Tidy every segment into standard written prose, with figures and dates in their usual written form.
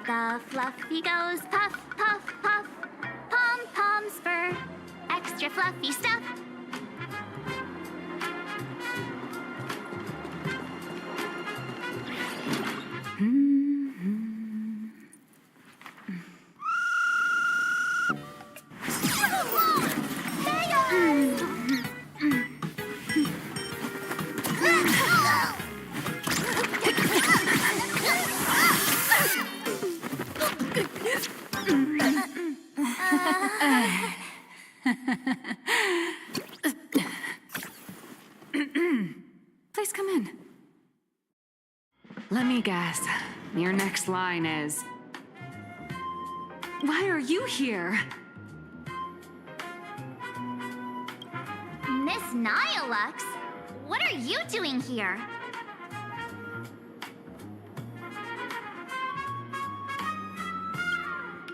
The fluffy goes puff, puff, puff. Pom-poms for extra fluffy stuff. Please come in. Let me guess. Your next line is... Why are you here? Miss Nihilux, what are you doing here?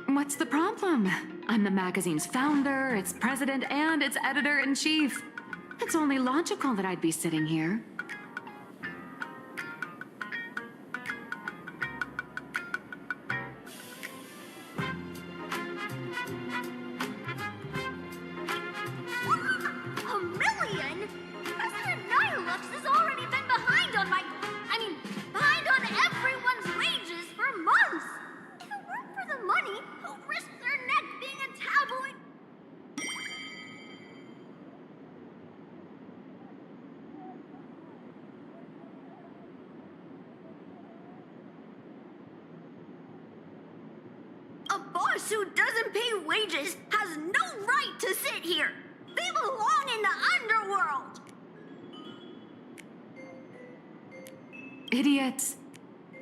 What's the problem? I'm the magazine's founder, its president, and its editor-in-chief. It's only logical that I'd be sitting here. President Nihilux has already been behind on behind on everyone's wages for months! If it weren't for the money, who'd risk their neck being a tabloid? A boss who doesn't pay wages has no right to sit here! They belong in the underworld! Idiots.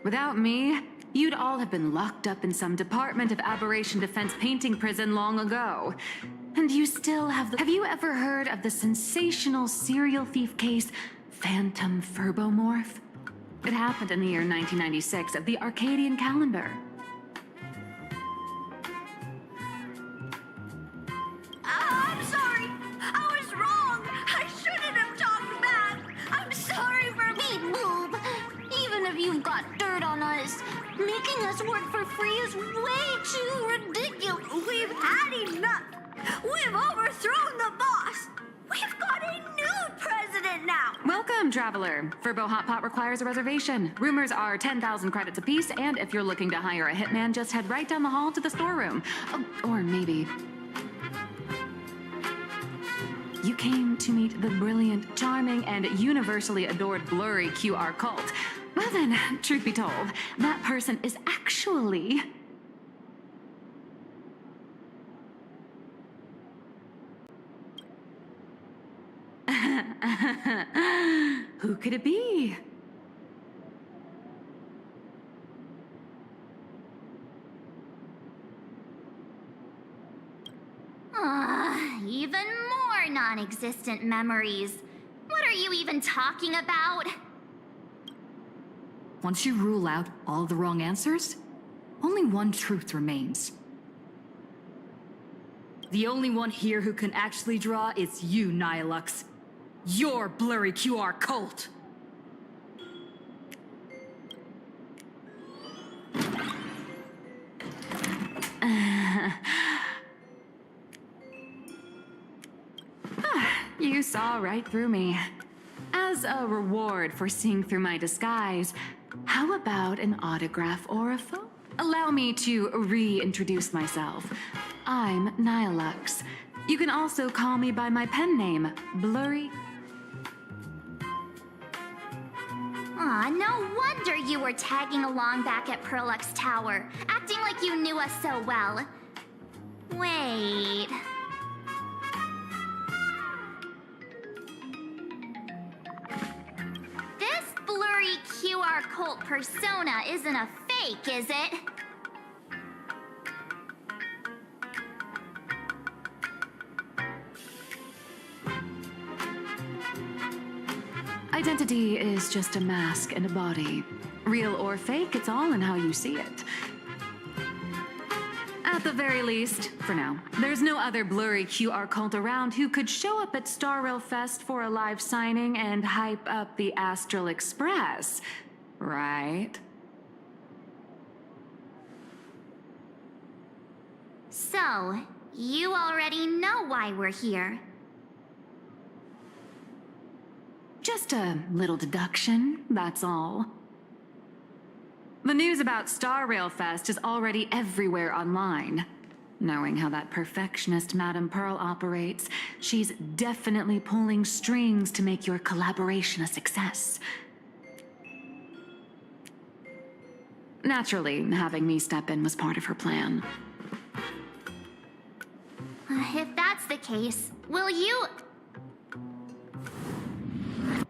Without me, you'd all have been locked up in some Department of Aberration Defense painting prison long ago. And you still have the... Have you ever heard of the sensational serial thief case, Phantom Furbomorph? It happened in the year 1996 of the Arcadian calendar. I'm sorry. I was wrong. I shouldn't have talked back. I'm sorry for me, Boob. Even if you've got dirt on us, making us work for free is way too ridiculous. We've had enough. We've overthrown the boss. We've got a new president now. Welcome, traveler. Furbo Hot Pot requires a reservation. Rumors are 10,000 credits apiece, and if you're looking to hire a hitman, just head right down the hall to the storeroom. Oh, or maybe... You came to meet the brilliant, charming, and universally adored blurry QR cult. Well then, truth be told, that person is actually... Who could it be? Even more non-existent memories. What are you even talking about? Once you rule out all the wrong answers, only one truth remains. The only one here who can actually draw is you, Nihilux. Your blurry QR cult! You saw right through me. As a reward for seeing through my disguise, how about an autograph or a photo? Allow me to reintroduce myself. I'm Nihilux. You can also call me by my pen name, Blurry. Aw, no wonder you were tagging along back at Perlux Tower, acting like you knew us so well. Wait... This blurry QR cult persona isn't a fake, is it? Identity is just a mask and a body. Real or fake, it's all in how you see it. At the very least, for now, there's no other blurry QR cult around who could show up at Star Rail Fest for a live signing and hype up the Astral Express, right? So, you already know why we're here. Just a little deduction, that's all. The news about Star Rail Fest is already everywhere online. Knowing how that perfectionist Madame Pearl operates, she's definitely pulling strings to make your collaboration a success. Naturally, having me step in was part of her plan. If that's the case, will you...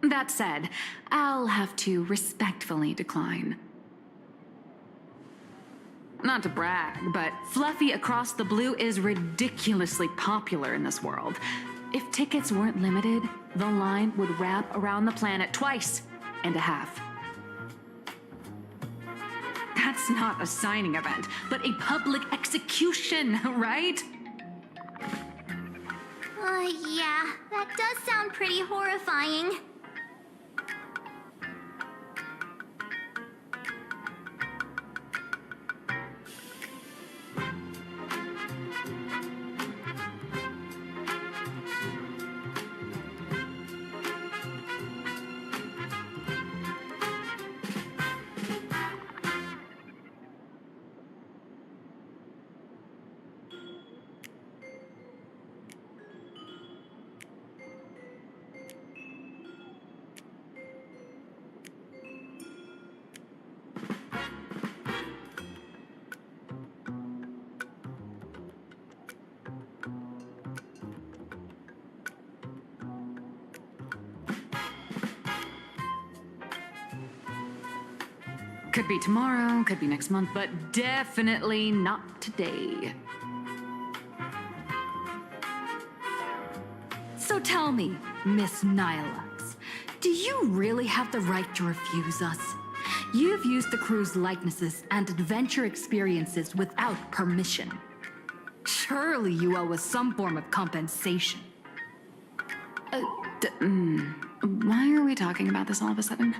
That said, I'll have to respectfully decline. Not to brag, but Fluffy Across the Blue is ridiculously popular in this world. If tickets weren't limited, the line would wrap around the planet twice and a half. That's not a signing event, but a public execution, right? Yeah, that does sound pretty horrifying. Could be tomorrow, could be next month, but definitely not today. So tell me, Miss Nihilux, do you really have the right to refuse us? You've used the crew's likenesses and adventure experiences without permission. Surely you owe us some form of compensation. Why are we talking about this all of a sudden?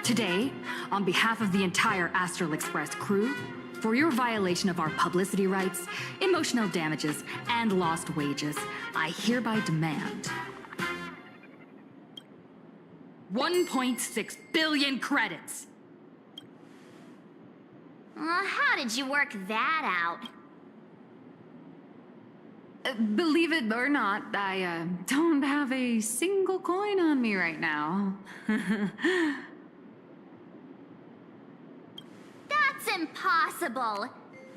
Today, on behalf of the entire Astral Express crew, for your violation of our publicity rights, emotional damages, and lost wages, I hereby demand 1.6 billion credits. How did you work that out? Believe it or not, I don't have a single coin on me right now. That's impossible.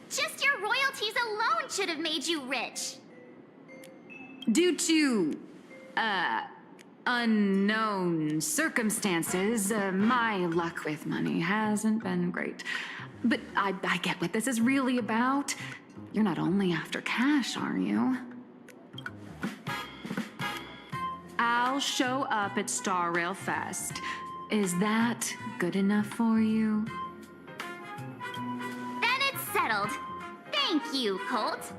Just your royalties alone should have made you rich. Due to, unknown circumstances, my luck with money hasn't been great. But I get what this is really about. You're not only after cash, are you? I'll show up at Star Rail Fest. Is that good enough for you? Then it's settled. Thank you, Colt.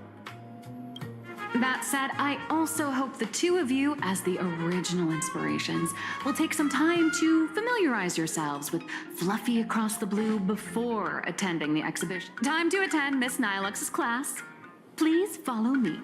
That said, I also hope the two of you, as the original inspirations, will take some time to familiarize yourselves with Fluffy Across the Blue before attending the exhibition. Time to attend Miss Nilux's class. Please follow me.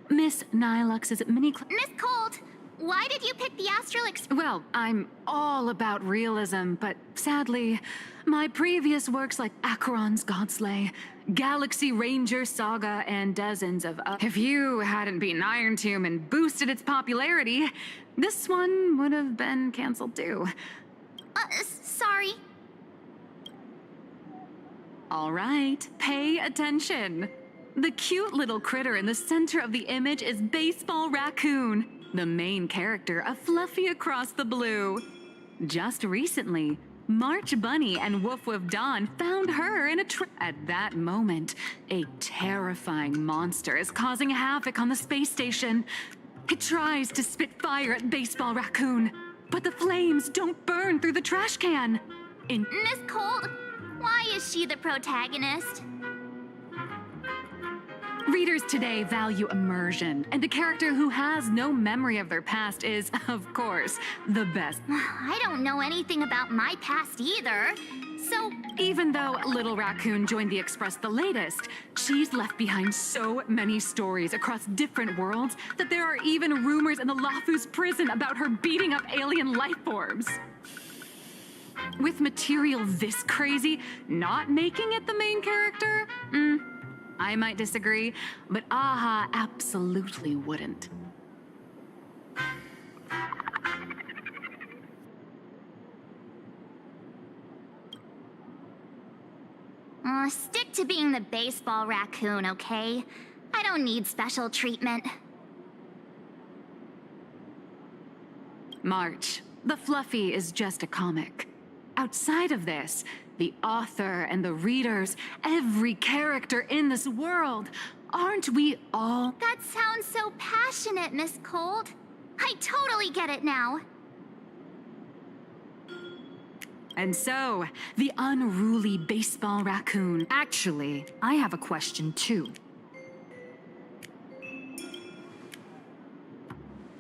Miss Nilux's mini Miss Colt, why did you pick the Astral Express? Well, I'm all about realism, but sadly, my previous works like Acheron's Godslay, Galaxy Ranger Saga, and dozens of if you hadn't beaten Iron Tomb and boosted its popularity, this one would have been canceled too. Sorry. All right, pay attention. The cute little critter in the center of the image is Baseball Raccoon, the main character of Fluffy Across the Blue. Just recently, March Bunny and Woof Woof Dawn found her in a At that moment, a terrifying monster is causing havoc on the space station. It tries to spit fire at Baseball Raccoon, but the flames don't burn through the trash can. Miss Cold, why is she the protagonist? Readers today value immersion, and a character who has no memory of their past is, of course, the best. I don't know anything about my past either. So, Even though Little Raccoon joined the Express the latest, she's left behind so many stories across different worlds that there are even rumors in the Lafu's prison about her beating up alien life forms. With material this crazy, not making it the main character? I might disagree, but AHA absolutely wouldn't. stick to being the Baseball Raccoon, okay? I don't need special treatment. March, the Fluffy is just a comic. Outside of this, the author and the readers, every character in this world, aren't we all? That sounds so passionate, Miss Cold. I totally get it now. And so, the unruly Baseball Raccoon. Actually, I have a question too.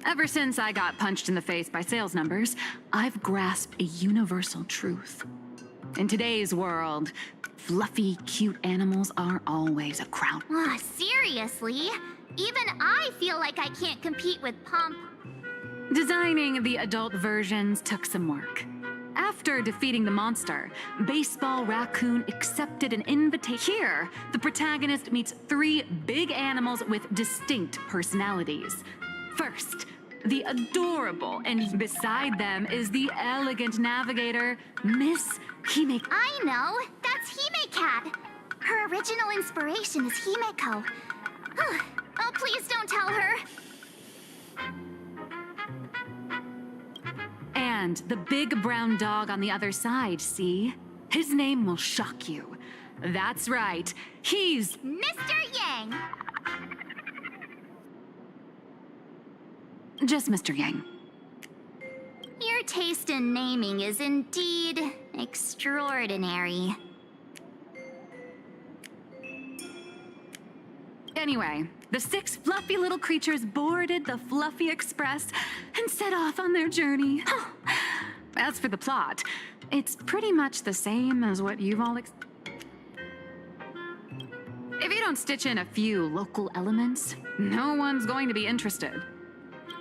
Ever since I got punched in the face by sales numbers, I've grasped a universal truth. In today's world, fluffy, cute animals aren't always a crowd. Seriously? Even I feel like I can't compete with Pump. Designing the adult versions took some work. After defeating the monster, Baseball Raccoon accepted an invitation. Here, the protagonist meets 3 big animals with distinct personalities. First, the adorable, and beside them is the elegant navigator, Miss Himeko. I know! That's Hime Cat! Her original inspiration is Himeko. Oh, please don't tell her! And the big brown dog on the other side, see? His name will shock you. That's right, he's Mr. Yang! just Mr. Yang. Your taste in naming is indeed extraordinary. Anyway, the 6 fluffy little creatures boarded the Fluffy Express and set off on their journey. As for the plot, it's pretty much the same as what you've all If you don't stitch in a few local elements, no one's going to be interested.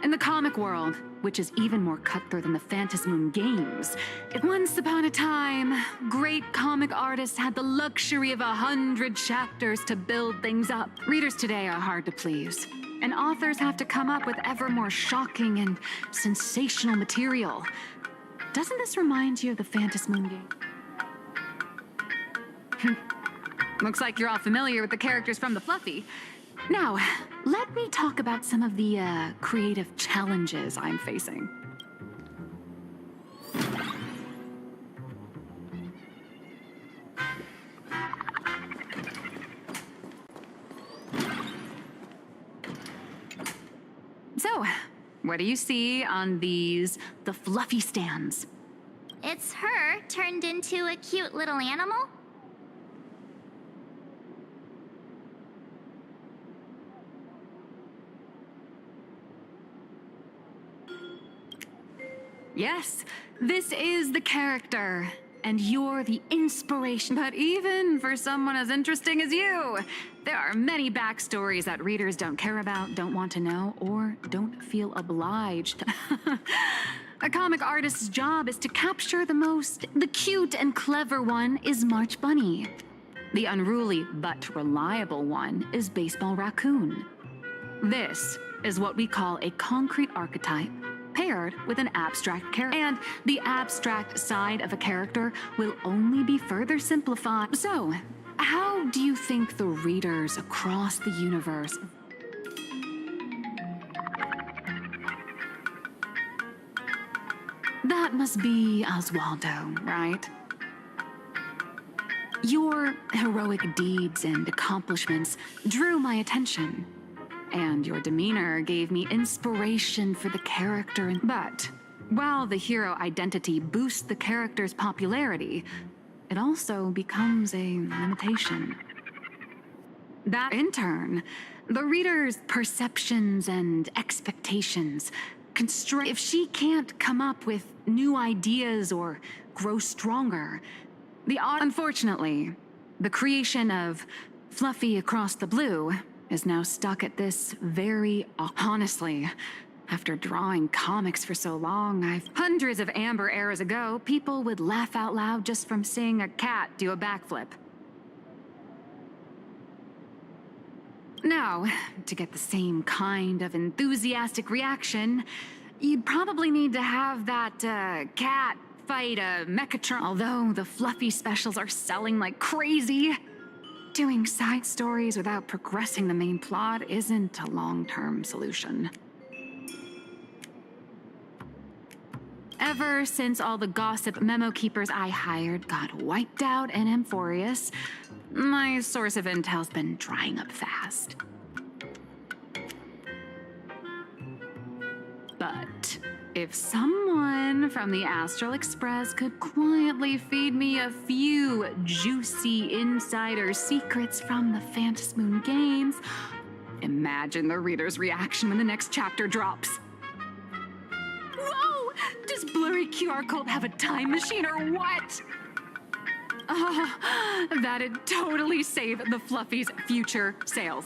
In the comic world, which is even more cutthroat than the Phantasmoon games, once upon a time, great comic artists had the luxury of 100 chapters to build things up. Readers today are hard to please, and authors have to come up with ever more shocking and sensational material. Doesn't this remind you of the Phantasmoon game? Looks like you're all familiar with the characters from the Fluffy. Now, let me talk about some of the creative challenges I'm facing. So, what do you see on the Fluffy stands? It's her turned into a cute little animal? Yes, this is the character, and you're the inspiration. But even for someone as interesting as you, there are many backstories that readers don't care about, don't want to know, or don't feel obliged. A comic artist's job is to capture the cute and clever one is March Bunny. The unruly but reliable one is Baseball Raccoon. This is what we call a concrete archetype, paired with an abstract character. And the abstract side of a character will only be further simplified. So, how do you think the readers across the universe That must be Oswaldo, right? Your heroic deeds and accomplishments drew my attention, and your demeanor gave me inspiration for the character. But while the hero identity boosts the character's popularity, it also becomes a limitation. That, in turn, the reader's perceptions and expectations constrain. If she can't come up with new ideas or grow stronger, unfortunately, the creation of Fluffy Across the Blue is now stuck at this very... Honestly, after drawing comics for so long, hundreds of amber eras ago, people would laugh out loud just from seeing a cat do a backflip. Now, to get the same kind of enthusiastic reaction, you'd probably need to have that cat fight a Mechatron. Although the Fluffy specials are selling like crazy, doing side stories without progressing the main plot isn't a long-term solution. Ever since all the gossip memo keepers I hired got wiped out in Amphorius, my source of intel's been drying up fast. But if someone from the Astral Express could quietly feed me a few juicy insider secrets from the Phantasmoon games, imagine the reader's reaction when the next chapter drops. Whoa! Does blurry QR code have a time machine or what? That'd totally save the Fluffy's future sales.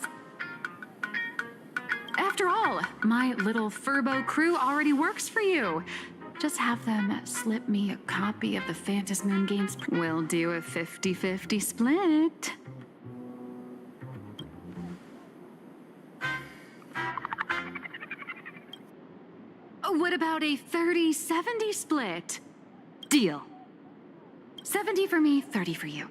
After all, my little Furbo crew already works for you. Just have them slip me a copy of the Phantasmoon games. We'll do a 50-50 split. What about a 30-70 split? Deal. 70 for me, 30 for you.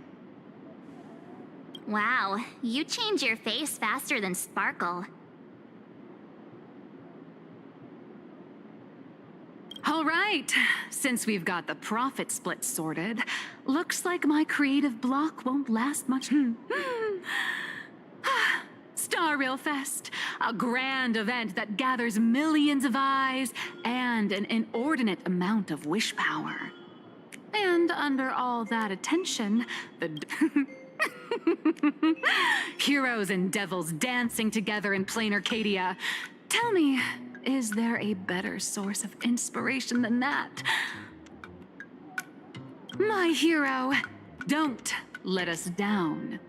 Wow, you change your face faster than Sparkle. All right, since we've got the profit split sorted, looks like my creative block won't last much. Star Rail Fest, a grand event that gathers millions of eyes and an inordinate amount of wish power. And under all that attention, the heroes and devils dancing together in plain Arcadia. Tell me, is there a better source of inspiration than that? My hero, don't let us down.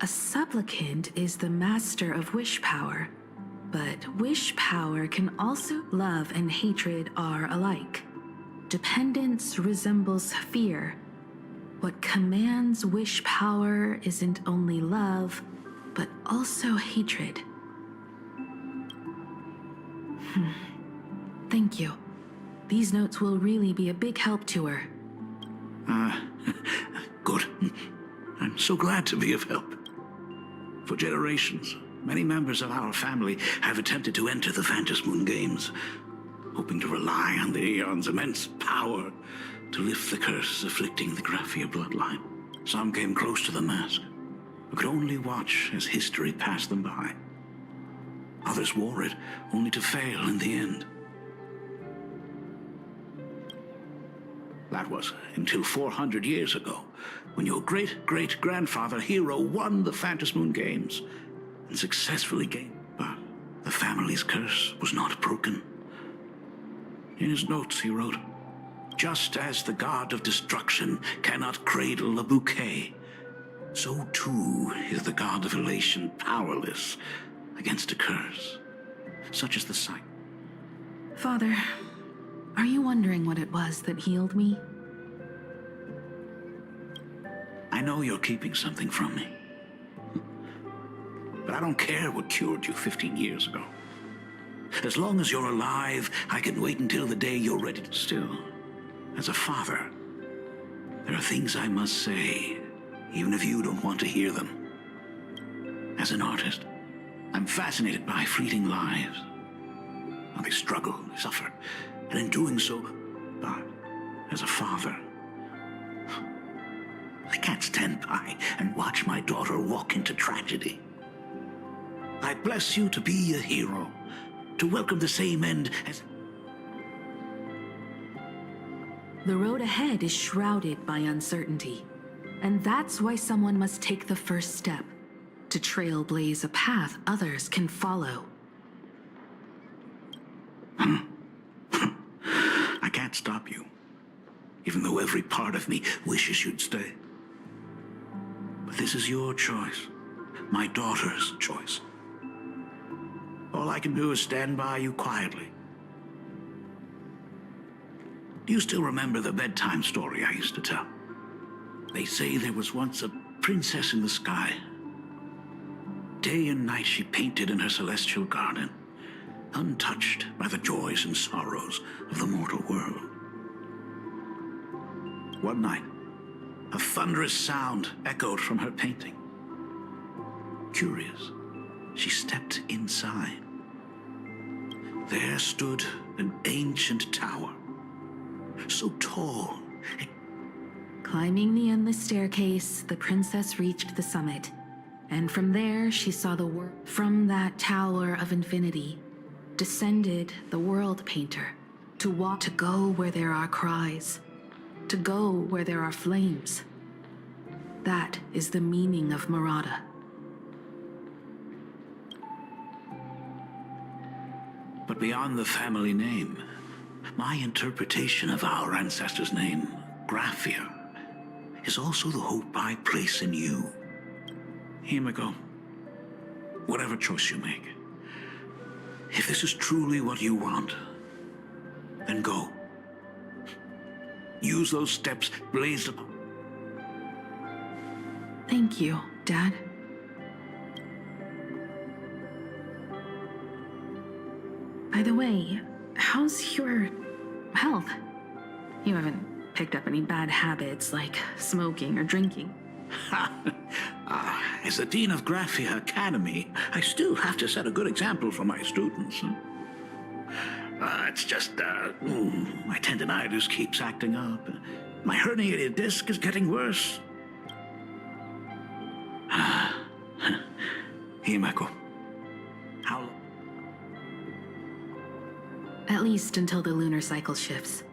A supplicant is the master of wish power, but wish power can also... Love and hatred are alike. Dependence resembles fear. What commands wish power isn't only love, but also hatred. Thank you. These notes will really be a big help to her. Good. I'm so glad to be of help. For generations, many members of our family have attempted to enter the Phantasmoon games, hoping to rely on the Aeon's immense power to lift the curse afflicting the Graphia bloodline. Some came close to the mask, but could only watch as history passed them by. Others wore it, only to fail in the end. That was until 400 years ago, when your great-great-grandfather Hero won the Phantasmoon games and successfully gained. But the family's curse was not broken. In his notes he wrote, "Just as the god of destruction cannot cradle a bouquet, so too is the god of elation powerless against a curse, such as the sight." Father, are you wondering what it was that healed me? I know you're keeping something from me. But I don't care what cured you 15 years ago. As long as you're alive, I can wait until the day you're ready to. Still, as a father, there are things I must say, even if you don't want to hear them. As an artist, I'm fascinated by fleeting lives. How they struggle, they suffer, and in doing so, but as a father, I can't stand by and watch my daughter walk into tragedy. I bless you to be a hero, to welcome the same end as... The road ahead is shrouded by uncertainty, and that's why someone must take the first step to trailblaze a path others can follow. I can't stop you, even though every part of me wishes you'd stay. But this is your choice, my daughter's choice. All I can do is stand by you quietly. Do you still remember the bedtime story I used to tell? They say there was once a princess in the sky. Day and night she painted in her celestial garden, untouched by the joys and sorrows of the mortal world. One night, a thunderous sound echoed from her painting. Curious, she stepped inside. There stood an ancient tower, so tall. Climbing the endless staircase, the princess reached the summit, and from there she saw the world. From that tower of infinity descended the world painter, to walk, to go where there are cries, to go where there are flames. That is the meaning of Murata. But beyond the family name, my interpretation of our ancestors' name, Graphia, is also the hope I place in you. Himiko, whatever choice you make, if this is truly what you want, then go. Use those steps blazed upon. Thank you, Dad. By the way, how's your health? You haven't picked up any bad habits like smoking or drinking? As the Dean of Graphia Academy, I still have to set a good example for my students. It's just, my tendinitis keeps acting up. My herniated disc is getting worse. Himeko, how long? At least until the lunar cycle shifts.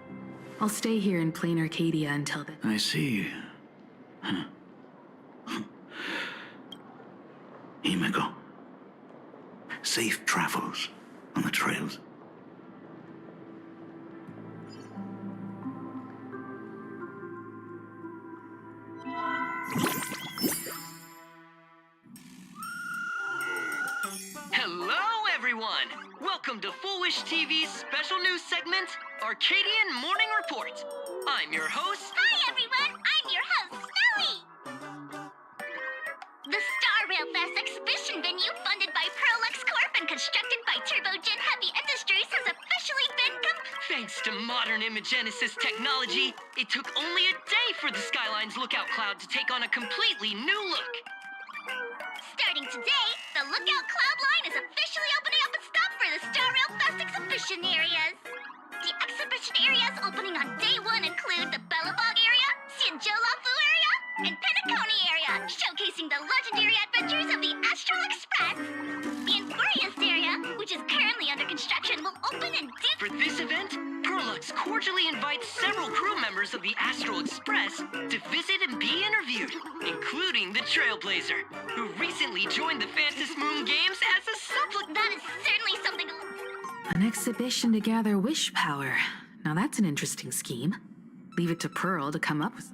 I'll stay here in plain Arcadia until then. I see. Himeko, safe travels on the trails. Hello, everyone! Welcome to Full Wish TV's special news segment, Arcadian Morning Report. I'm your host. Hi, everyone. I'm your host, Snowy. The Star Rail Fest exhibition venue, funded by Pearlux Corp and constructed by Turbogen Heavy Industries, has officially been Thanks to modern imagenesis technology, it took only a day for the Skyline's lookout cloud to take on a completely new look. Starting today, the Lookout Cloud line is officially opening up its stop for the Star Rail Fest exhibition areas. The exhibition areas opening on day one include the Bellabog area, Sinjolafu area, and Penacony area, showcasing the legendary adventures of the Astral Express. The Inglorious area, which is currently under construction, will open in For this event, Pearlux cordially invites several crew members of the Astral Express to visit and be interviewed, including the Trailblazer, who recently joined the Phantom Moon Games as a supplicant. That is certainly something to... An exhibition to gather wish power. Now that's an interesting scheme. Leave it to Pearl to come up with.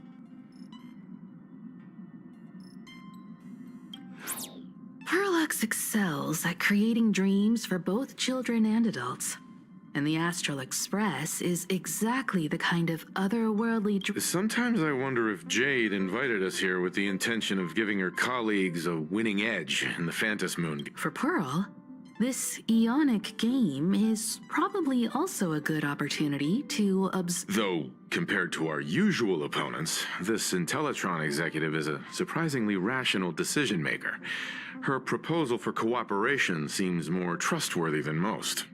Pearlux excels at creating dreams for both children and adults. And the Astral Express is exactly the kind of otherworldly Sometimes I wonder if Jade invited us here with the intention of giving her colleagues a winning edge in the Phantom Moon. For Pearl, This Ionic game is probably also a good opportunity to Though, compared to our usual opponents, this Intellitron executive is a surprisingly rational decision maker. Her proposal for cooperation seems more trustworthy than most.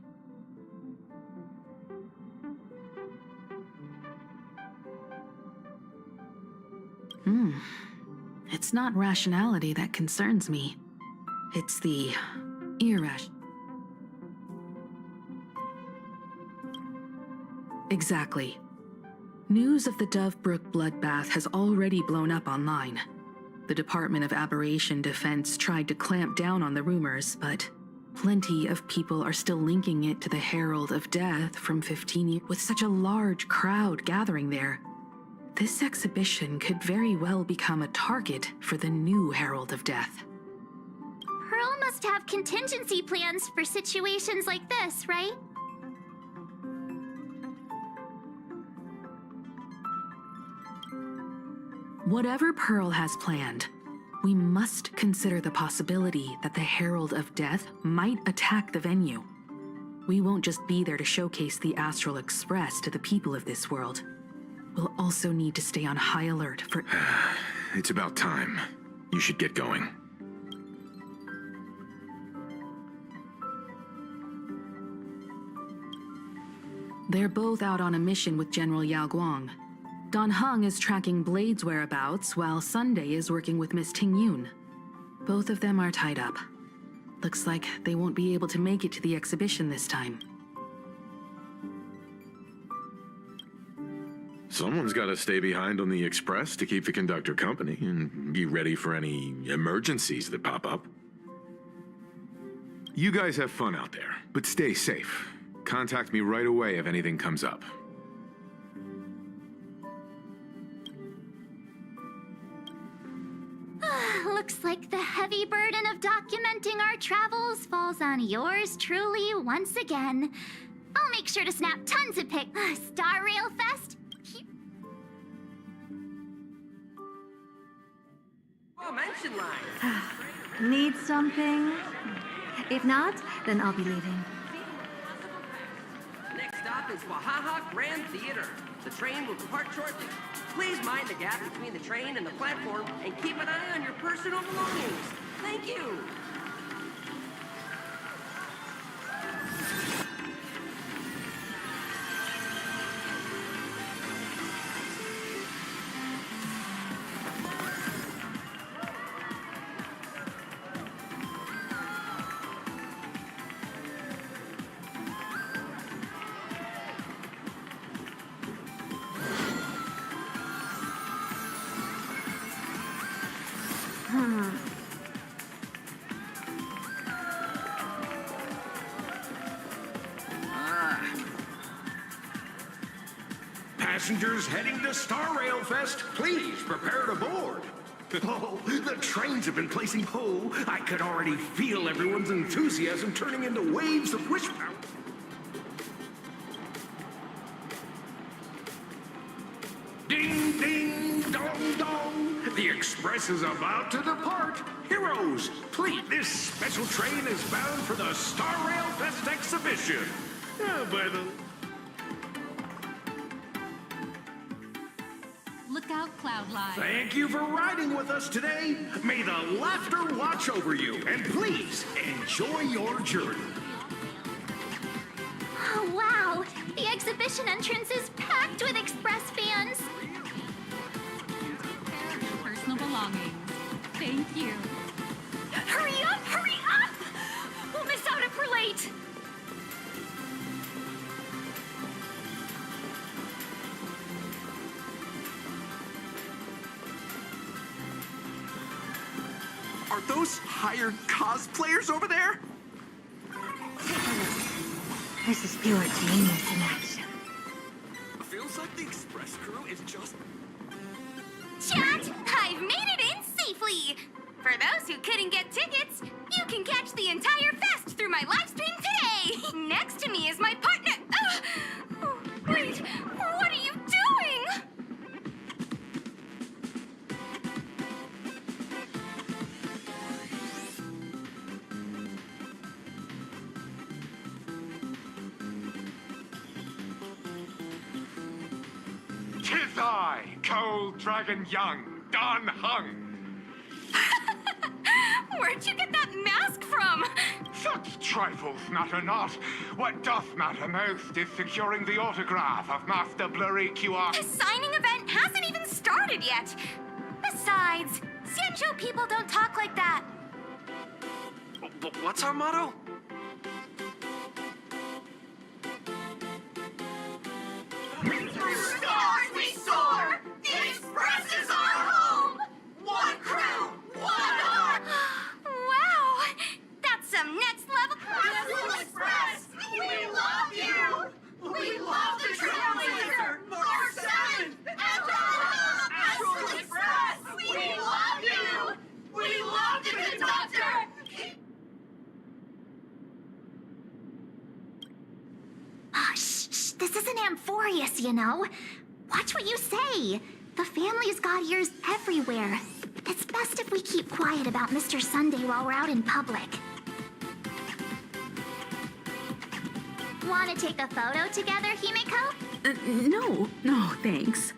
It's not rationality that concerns me. It's the irrational. Exactly. News of the Dovebrook bloodbath has already blown up online. The Department of Aberration Defense tried to clamp down on the rumors, but plenty of people are still linking it to the Herald of Death from 15 years. With such a large crowd gathering there, this exhibition could very well become a target for the new Herald of Death. Pearl must have contingency plans for situations like this, right? Whatever Pearl has planned, we must consider the possibility that the Herald of Death might attack the venue. We won't just be there to showcase the Astral Express to the people of this world. We'll also need to stay on high alert for... It's about time. You should get going. They're both out on a mission with General Yao Guang. Don Hung is tracking Blade's whereabouts, while Sunday is working with Miss Ting Yun. Both of them are tied up. Looks like they won't be able to make it to the exhibition this time. Someone's got to stay behind on the express to keep the conductor company and be ready for any emergencies that pop up. You guys have fun out there, but stay safe. Contact me right away if anything comes up. Looks like the heavy burden of documenting our travels falls on yours truly once again. I'll make sure to snap tons of pics. Star Rail Fest? Oh, mention line. Need something? If not, then I'll be leaving. Next stop is Wahaha Grand Theater. The train will depart shortly. Please mind the gap between the train and the platform and keep an eye on your personal belongings. Thank you. Passengers heading to Star Rail Fest, please prepare to board. Oh, the trains have been placing... Oh, I could already feel everyone's enthusiasm turning into waves of wish power. Ding, ding, dong, dong. The express is about to depart. Heroes, please, this special train is bound for the Star Rail Fest exhibition. By the... Look out, Cloudline. Thank you for riding with us today. May the laughter watch over you, and please enjoy your journey. Oh, wow! The exhibition entrance is packed with Express fans. Personal belongings. Thank you. Hurry up! Hurry up! We'll miss out if we're late. Are those hired cosplayers over there? This is pure genius in action. Feels like the express crew is just... Chat! I've made it in safely! For those who couldn't get tickets, you can catch the entire fest through my live stream today! Next to me is my partner... Oh, wait, what are you doing? 'Tis I, Cold Dragon Young, Don Hung. Where'd you get that mask from? Such trifles matter not. What doth matter most is securing the autograph of Master Blurry QR. The signing event hasn't even started yet. Besides, Sancho people don't talk like that. But what's our motto? Through stars we soar! The Express is our home! One crew, one heart! Wow! That's some next level... Astral Express! We love you! We love the Trailblazer! Mark 7! And Astral Express! We love you! We love the conductor! Shh, this isn't Amphorius, you know. Watch what you say. The family's got ears everywhere. It's best if we keep quiet about Mr. Sunday while we're out in public. Want to take a photo together, Himeko? No, thanks.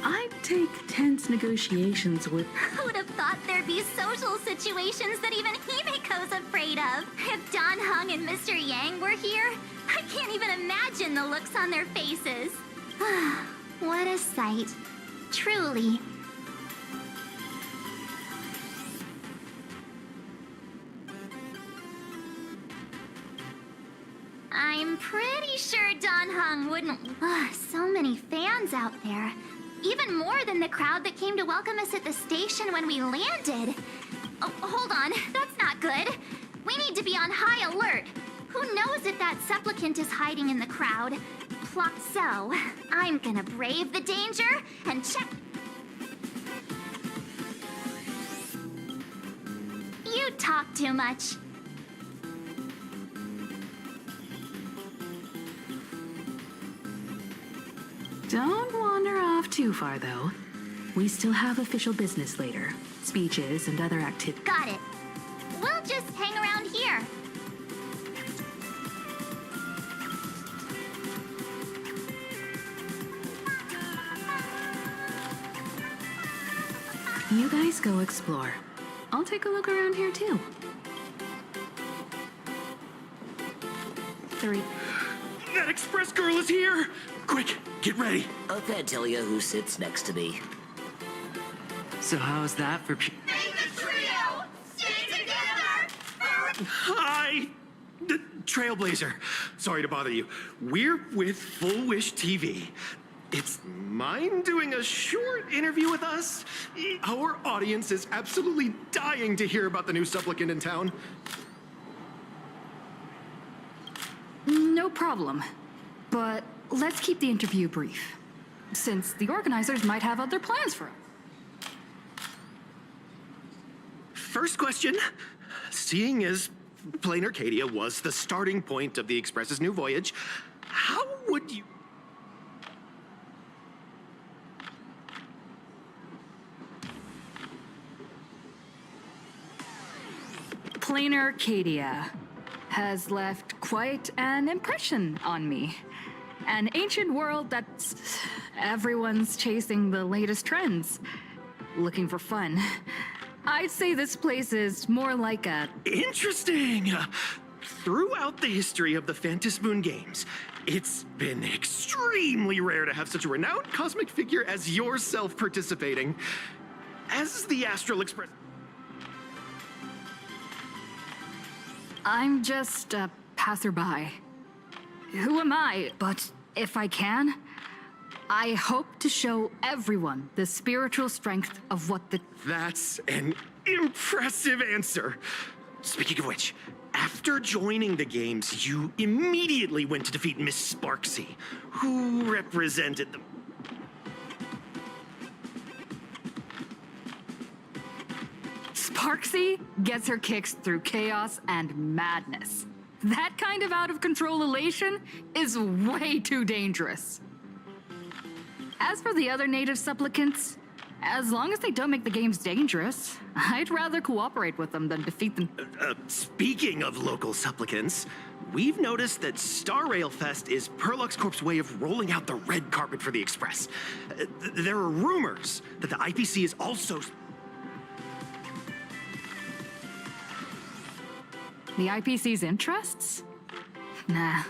I'd take tense negotiations with... Who'd have thought there'd be social situations that even Himeko's afraid of? If Don Hung and Mr. Yang were here, I can't even imagine the looks on their faces. What a sight. Truly. I'm pretty sure Don Hung wouldn't... so many fans out there. Even more than the crowd that came to welcome us at the station when we landed. Oh, hold on. That's not good. We need to be on high alert. Who knows if that supplicant is hiding in the crowd? So, I'm gonna brave the danger and check... You talk too much. Don't wander off too far, though. We still have official business later. Speeches and other activities. Got it. We'll just hang around here. You guys go explore. I'll take a look around here, too. 3. That express girl is here! Quick, get ready. I can't tell you who sits next to me. So how's that for... Make the trio! Stay together! Hi! The Trailblazer. Sorry to bother you. We're with Full Wish TV. It's mind doing a short interview with us? Our audience is absolutely dying to hear about the new supplicant in town. No problem. But let's keep the interview brief, since the organizers might have other plans for us. First question. Seeing as Plain Arcadia was the starting point of the Express's new voyage, how would you... Plain Arcadia has left quite an impression on me. An ancient world that's... everyone's chasing the latest trends, looking for fun. I'd say this place is more like a... Interesting! Throughout the history of the Phantasmoon Games, it's been extremely rare to have such a renowned cosmic figure as yourself participating. As the Astral Express... I'm just a passerby. Who am I? But if I can, I hope to show everyone the spiritual strength of what the... That's an impressive answer. Speaking of which, after joining the games, you immediately went to defeat Miss Sparksy, who represented the... Sparksy gets her kicks through chaos and madness. That kind of out-of-control elation is way too dangerous. As for the other native supplicants, As long as they don't make the games dangerous, I'd rather cooperate with them than defeat them. Speaking of local supplicants, we've noticed that Star Rail Fest is Perlux Corp's way of rolling out the red carpet for the Express. There are rumors that the IPC is also... The IPC's interests? Nah.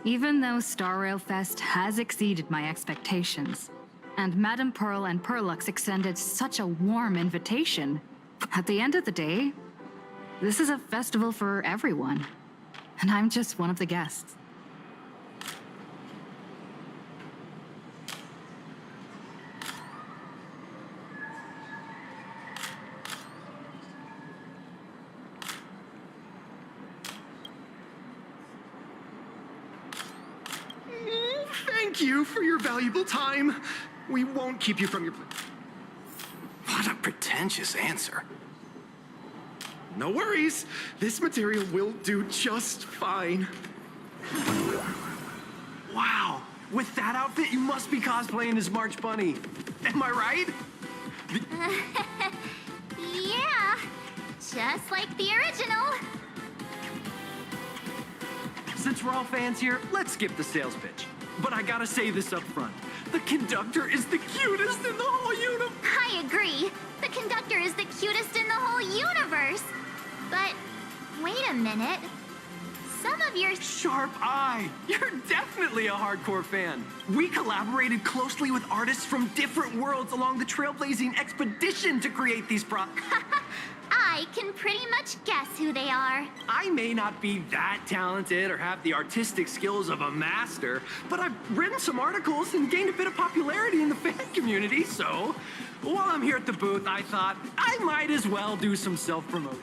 Even though Star Rail Fest has exceeded my expectations, and Madame Pearl and Perlux extended such a warm invitation, at the end of the day, this is a festival for everyone, and I'm just one of the guests. Thank you for your valuable time. We won't keep you from your... What a pretentious answer. No worries. This material will do just fine. Wow, with that outfit, you must be cosplaying as March Bunny. Am I right? Yeah, just like the original. Since we're all fans here, let's skip the sales pitch. But I gotta say this up front. The conductor is the cutest in the whole universe. I agree. The conductor is the cutest in the whole universe. But wait a minute. Some of your... Sharp eye. You're definitely a hardcore fan. We collaborated closely with artists from different worlds along the Trailblazing expedition to create these I can pretty much guess who they are. I may not be that talented or have the artistic skills of a master, but I've written some articles and gained a bit of popularity in the fan community, so while I'm here at the booth, I thought I might as well do some self-promoting.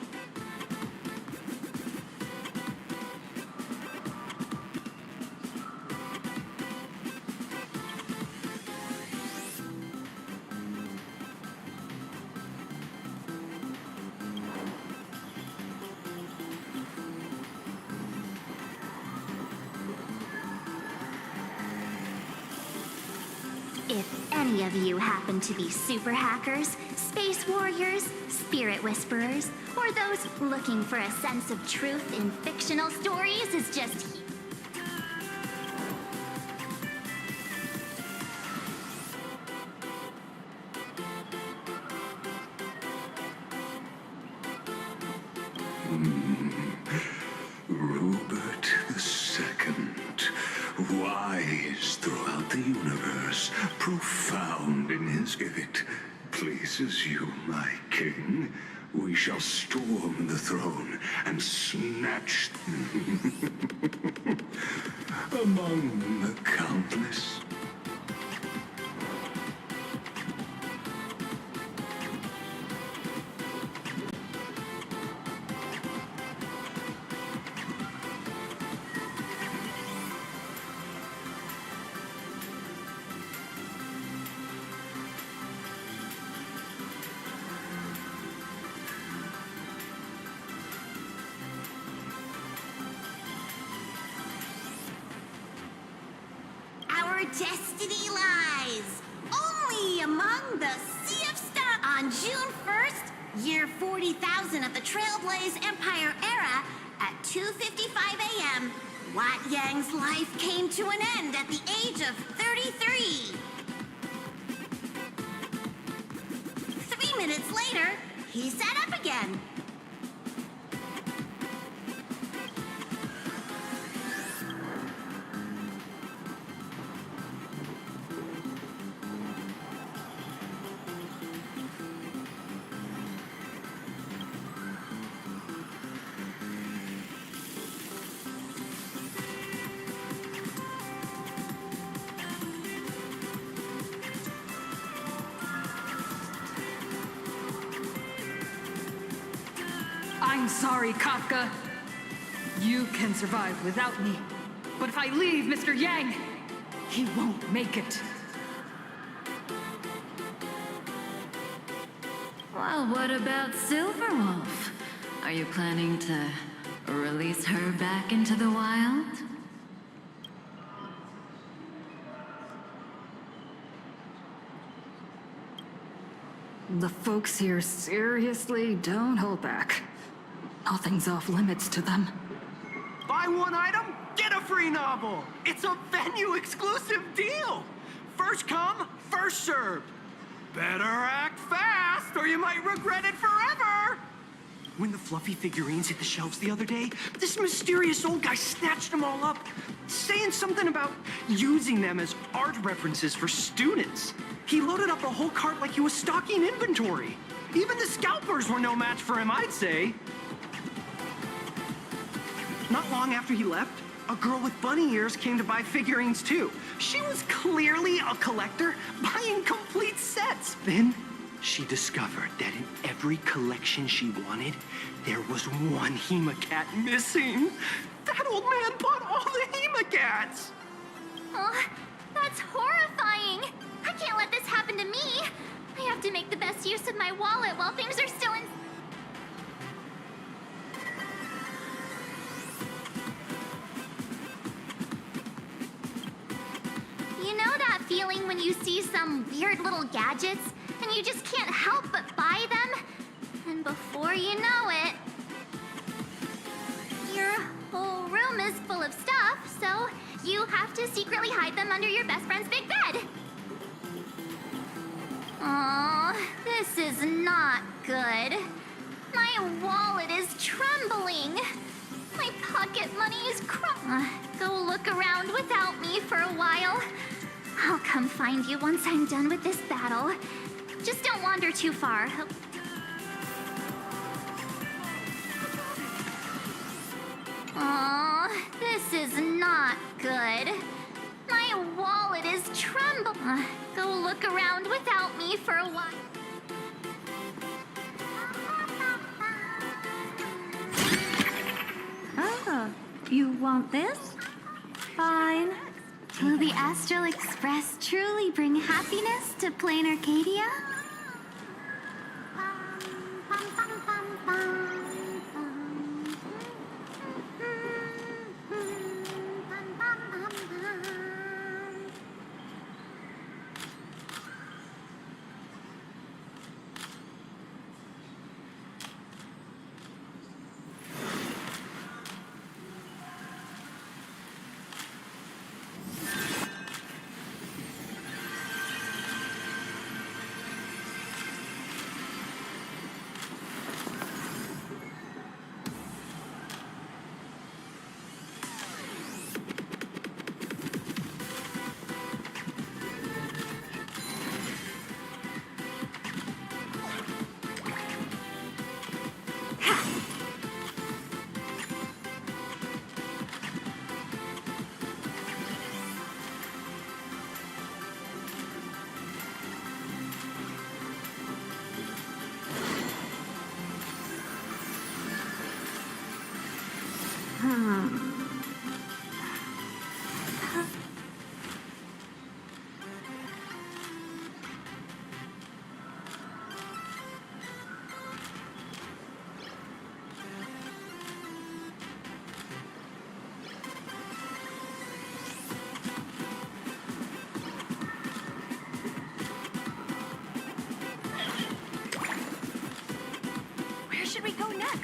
If any of you happen to be super hackers, space warriors, spirit whisperers, or those looking for a sense of truth in fictional stories, is just... Rupert II, wise throughout the universe, profound in his it pleases you, my king. We shall storm the throne and snatch among the countless. Our destiny lies only among the Sea of Stars. On June 1st, year 40,000 of the Trailblaze Empire era, at 2:55 a.m., Wat Yang's life came to an end at the age of 33. 3 minutes later, he sat up again. I'm sorry, Kafka. You can survive without me. But if I leave Mr. Yang, he won't make it. Well, what about Silverwolf? Are you planning to release her back into the wild? The folks here seriously don't hold back. Nothing's off limits to them. Buy one item, get a free novel. It's a venue exclusive deal. First come, first served. Better act fast or you might regret it forever. When the fluffy figurines hit the shelves the other day, this mysterious old guy snatched them all up, saying something about using them as art references for students. He loaded up a whole cart like he was stocking inventory. Even the scalpers were no match for him, I'd say. Not long after he left, a girl with bunny ears came to buy figurines too. She was clearly a collector, buying complete sets. Then she discovered that in every collection she wanted, there was one Hemacat missing. That old man bought all the Hemacats. Oh, that's horrifying. I can't let this happen to me. I have to make the best use of my wallet while things are still in... You know that feeling when you see some weird little gadgets and you just can't help but buy them? And before you know it, your whole room is full of stuff, so you have to secretly hide them under your best friend's big bed. Aw, this is not good. My wallet is trembling. My pocket money is Go look around without me for a while. I'll come find you once I'm done with this battle. Just don't wander too far. Aw, this is not good. My wallet is trembling. Go look around without me for a while. Oh, you want this? Fine. Will the Astral Express truly bring happiness to Plain Arcadia? Where should we go next?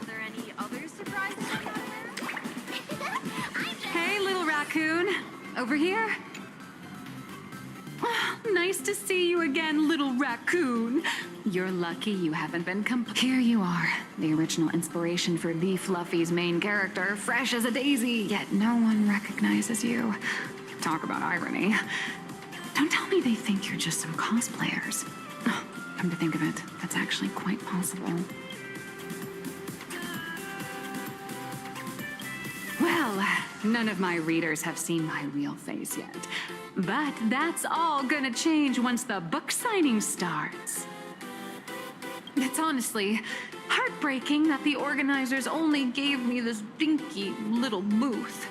Are there any other surprises I'm not aware of? Hey, little raccoon. Over here? Nice to see you again, little raccoon. You're lucky you haven't been Here you are, the original inspiration for the Fluffy's main character, fresh as a daisy, yet no one recognizes you. Talk about irony. Don't tell me they think you're just some cosplayers. Oh, come to think of it, that's actually quite possible. Well, none of my readers have seen my real face yet. But that's all gonna change once the book signing starts. It's honestly heartbreaking that the organizers only gave me this dinky little booth.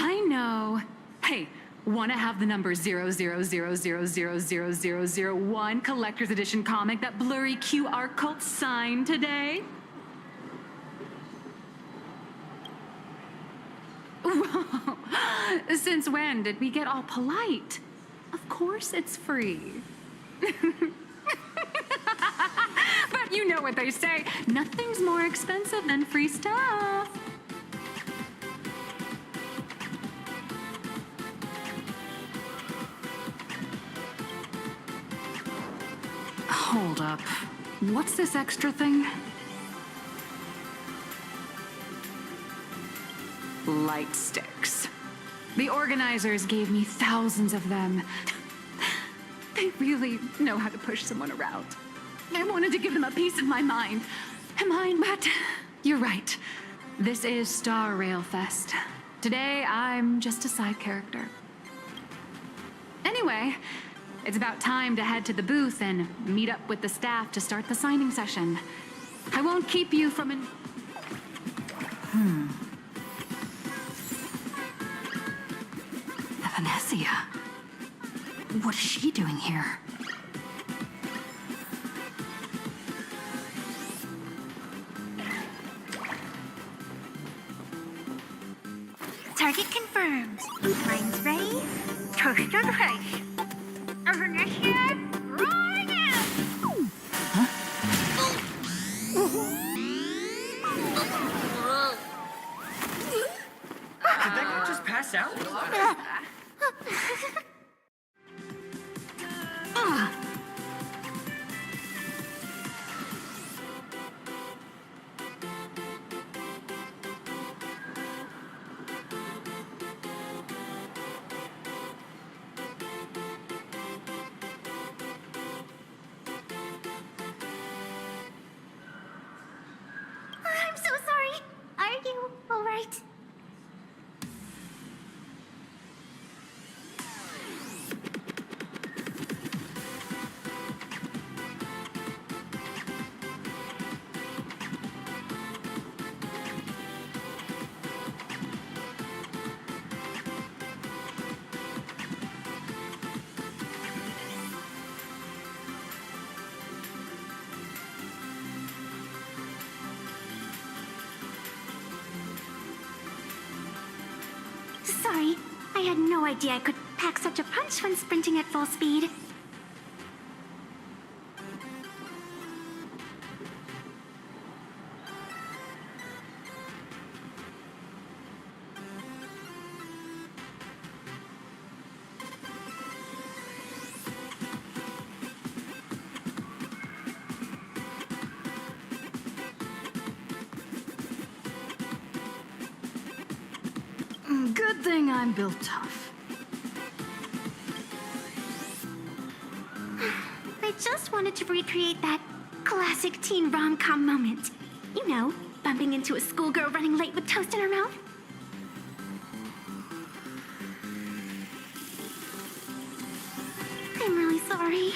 I know. Hey, Want to have the number 000000001 collector's edition comic that blurry QR cult signed today? Whoa. Since when did we get all polite? Of course it's free. But you know what they say, nothing's more expensive than free stuff. Hold up. What's this extra thing? Light sticks. The organizers gave me thousands of them. They really know how to push someone around. I wanted to give them a piece of my mind. But you're right. This is Star Rail Fest. Today, I'm just a side character. Anyway, it's about time to head to the booth and meet up with the staff to start the signing session. I won't keep you from Evanesia. What is she doing here? Target confirmed. Mine's ready. Toaster ready. Evanesia, rolling out! Did that guy just pass out? I'm so sorry. Are you all right? Sorry, I had no idea I could pack such a punch when sprinting at full speed. Good thing I'm built tough. I just wanted to recreate that classic teen rom-com moment. You know, bumping into a schoolgirl running late with toast in her mouth. I'm really sorry.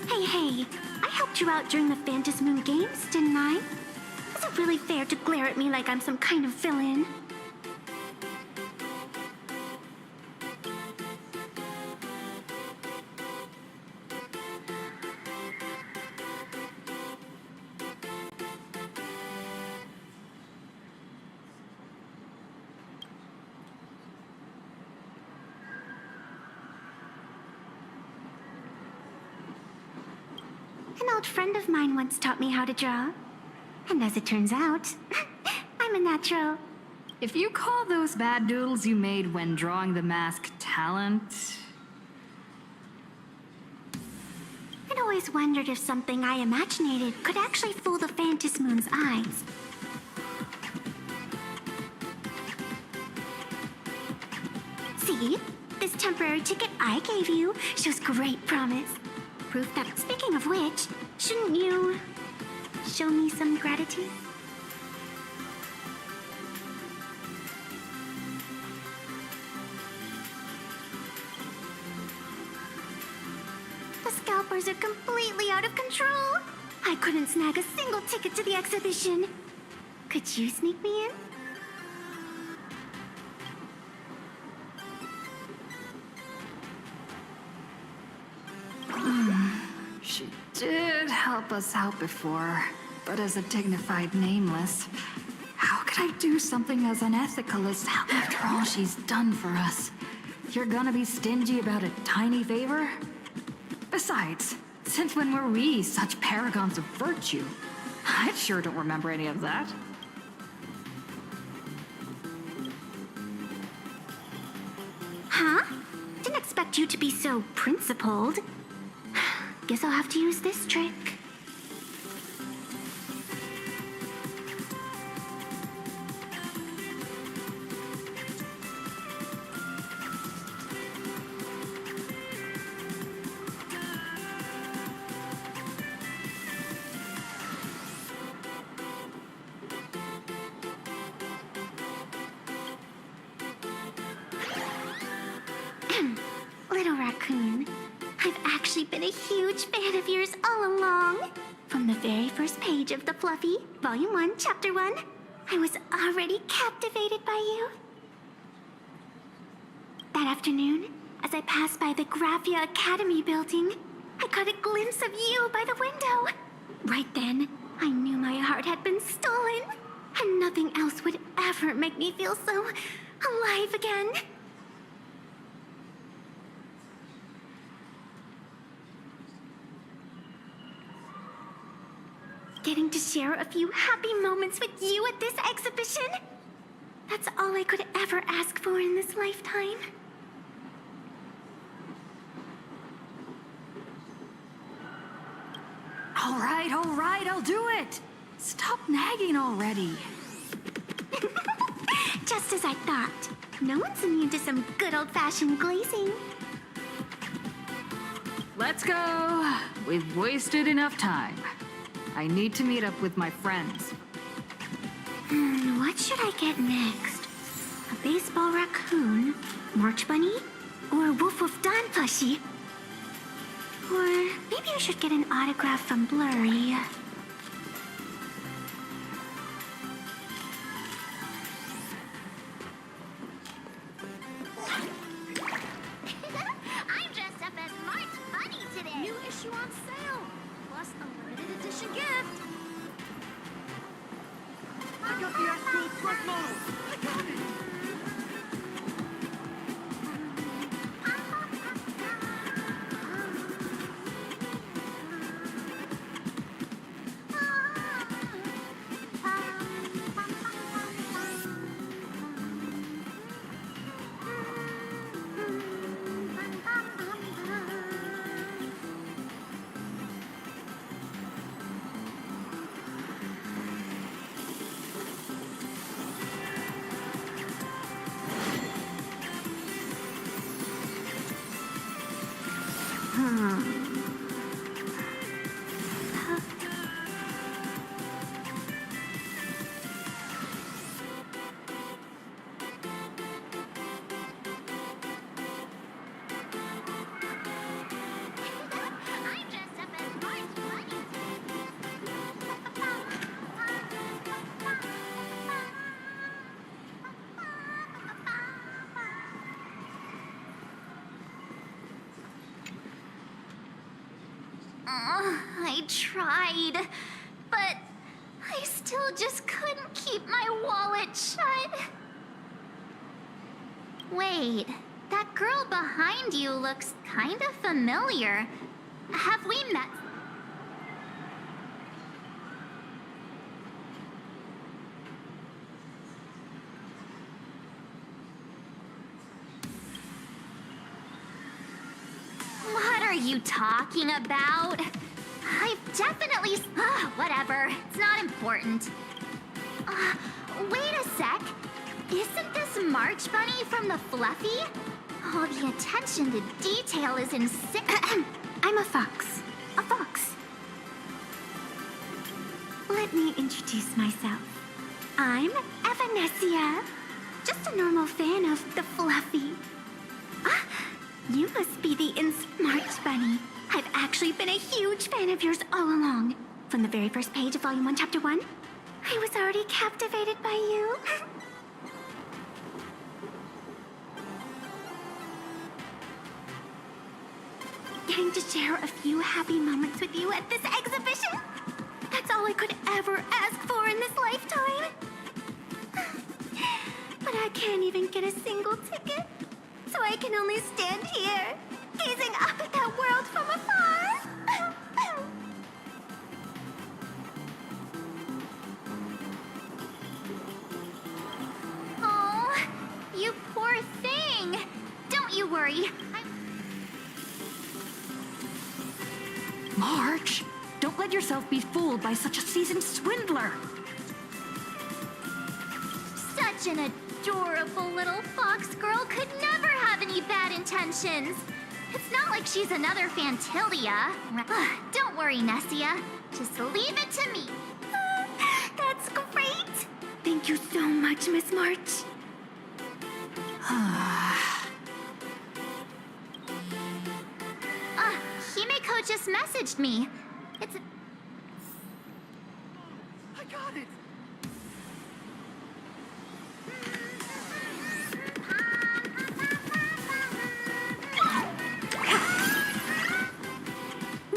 Hey, I helped you out during the Phantom Moon Games, didn't I? Is it really fair to glare at me like I'm some kind of villain? An old friend of mine once taught me how to draw. And as it turns out, I'm a natural. If you call those bad doodles you made when drawing the mask talent... I'd always wondered if something I imaginated could actually fool the Phantom Moon's eyes. See? This temporary ticket I gave you shows great promise. Proof that, speaking of which, shouldn't you show me some gratitude? The scalpers are completely out of control. I couldn't snag a single ticket to the exhibition. Could you sneak me in? She did help us out before, but as a dignified nameless, how could I do something as unethical as that after all she's done for us? You're gonna be stingy about a tiny favor? Besides, since when were we such paragons of virtue? I sure don't remember any of that. Huh? Didn't expect you to be so principled. Guess I'll have to use this trick. Little raccoon, I've actually been a huge fan of yours all along. From the very first page of The Fluffy, Volume 1, Chapter 1, I was already captivated by you. That afternoon, as I passed by the Graphia Academy building, I caught a glimpse of you by the window. Right then, I knew my heart had been stolen, and nothing else would ever make me feel so alive again. Getting to share a few happy moments with you at this exhibition? That's all I could ever ask for in this lifetime. All right, I'll do it. Stop nagging already. Just as I thought. No one's immune to some good old-fashioned glazing. Let's go. We've wasted enough time. I need to meet up with my friends. What should I get next? A baseball raccoon? March bunny? Or Woof Woof Dawn plushie? Or maybe I should get an autograph from Blurry. I'm dressed up as March Bunny today. New issue on sale, plus a limited edition gift. I got the Astro Express model! I got it! I'm dressed up as March Bunny. I tried, but I still just couldn't keep my wallet shut. Wait, that girl behind you looks kind of familiar. Have we met? What are you talking about? I've definitely... whatever. It's not important. Wait a sec. Isn't this March Bunny from the Fluffy? Oh, the attention to detail is insane. I'm a fox. A fox. Let me introduce myself. I'm Evanesia. Just a normal fan of the Fluffy. You must be the March Bunny. I've actually been a huge fan of yours all along. From the very first page of Volume 1, Chapter 1, I was already captivated by you. Getting to share a few happy moments with you at this exhibition? That's all I could ever ask for in this lifetime. But I can't even get a single ticket. So I can only stand here, gazing up at that world from afar. Oh, you poor thing. Don't you worry. March, don't let yourself be fooled by such a seasoned swindler. Such an adorable little fox girl could never have any bad intentions. It's not like she's another Fantilia. Don't worry, Nessia. Just leave it to me. That's great. Thank you so much, Miss March. Himeko just messaged me. It's I got it.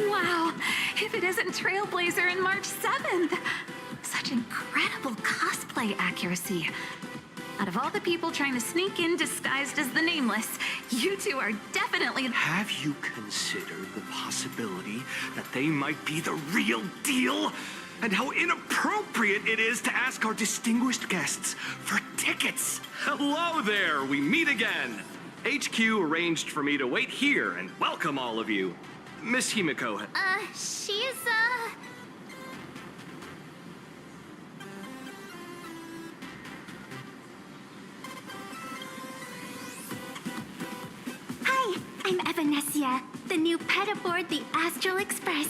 Wow, if it isn't Trailblazer and March 7th. Such incredible cosplay accuracy. Out of all the people trying to sneak in disguised as the Nameless, you two are definitely... Have you considered the possibility that they might be the real deal? And how inappropriate it is to ask our distinguished guests for tickets. Hello there, we meet again. HQ arranged for me to wait here and welcome all of you. Miss Himeko. She's, Hi, I'm Evanesia, the new pet aboard the Astral Express.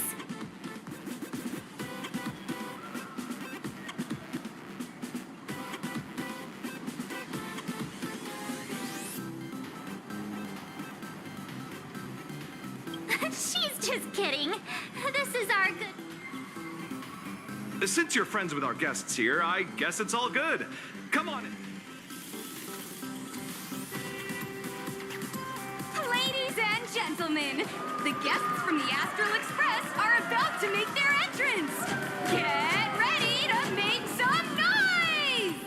She's just kidding. This is our good... Since you're friends with our guests here, I guess it's all good. Come on in. Ladies and gentlemen, the guests from the Astral Express are about to make their entrance. Get ready to make some noise!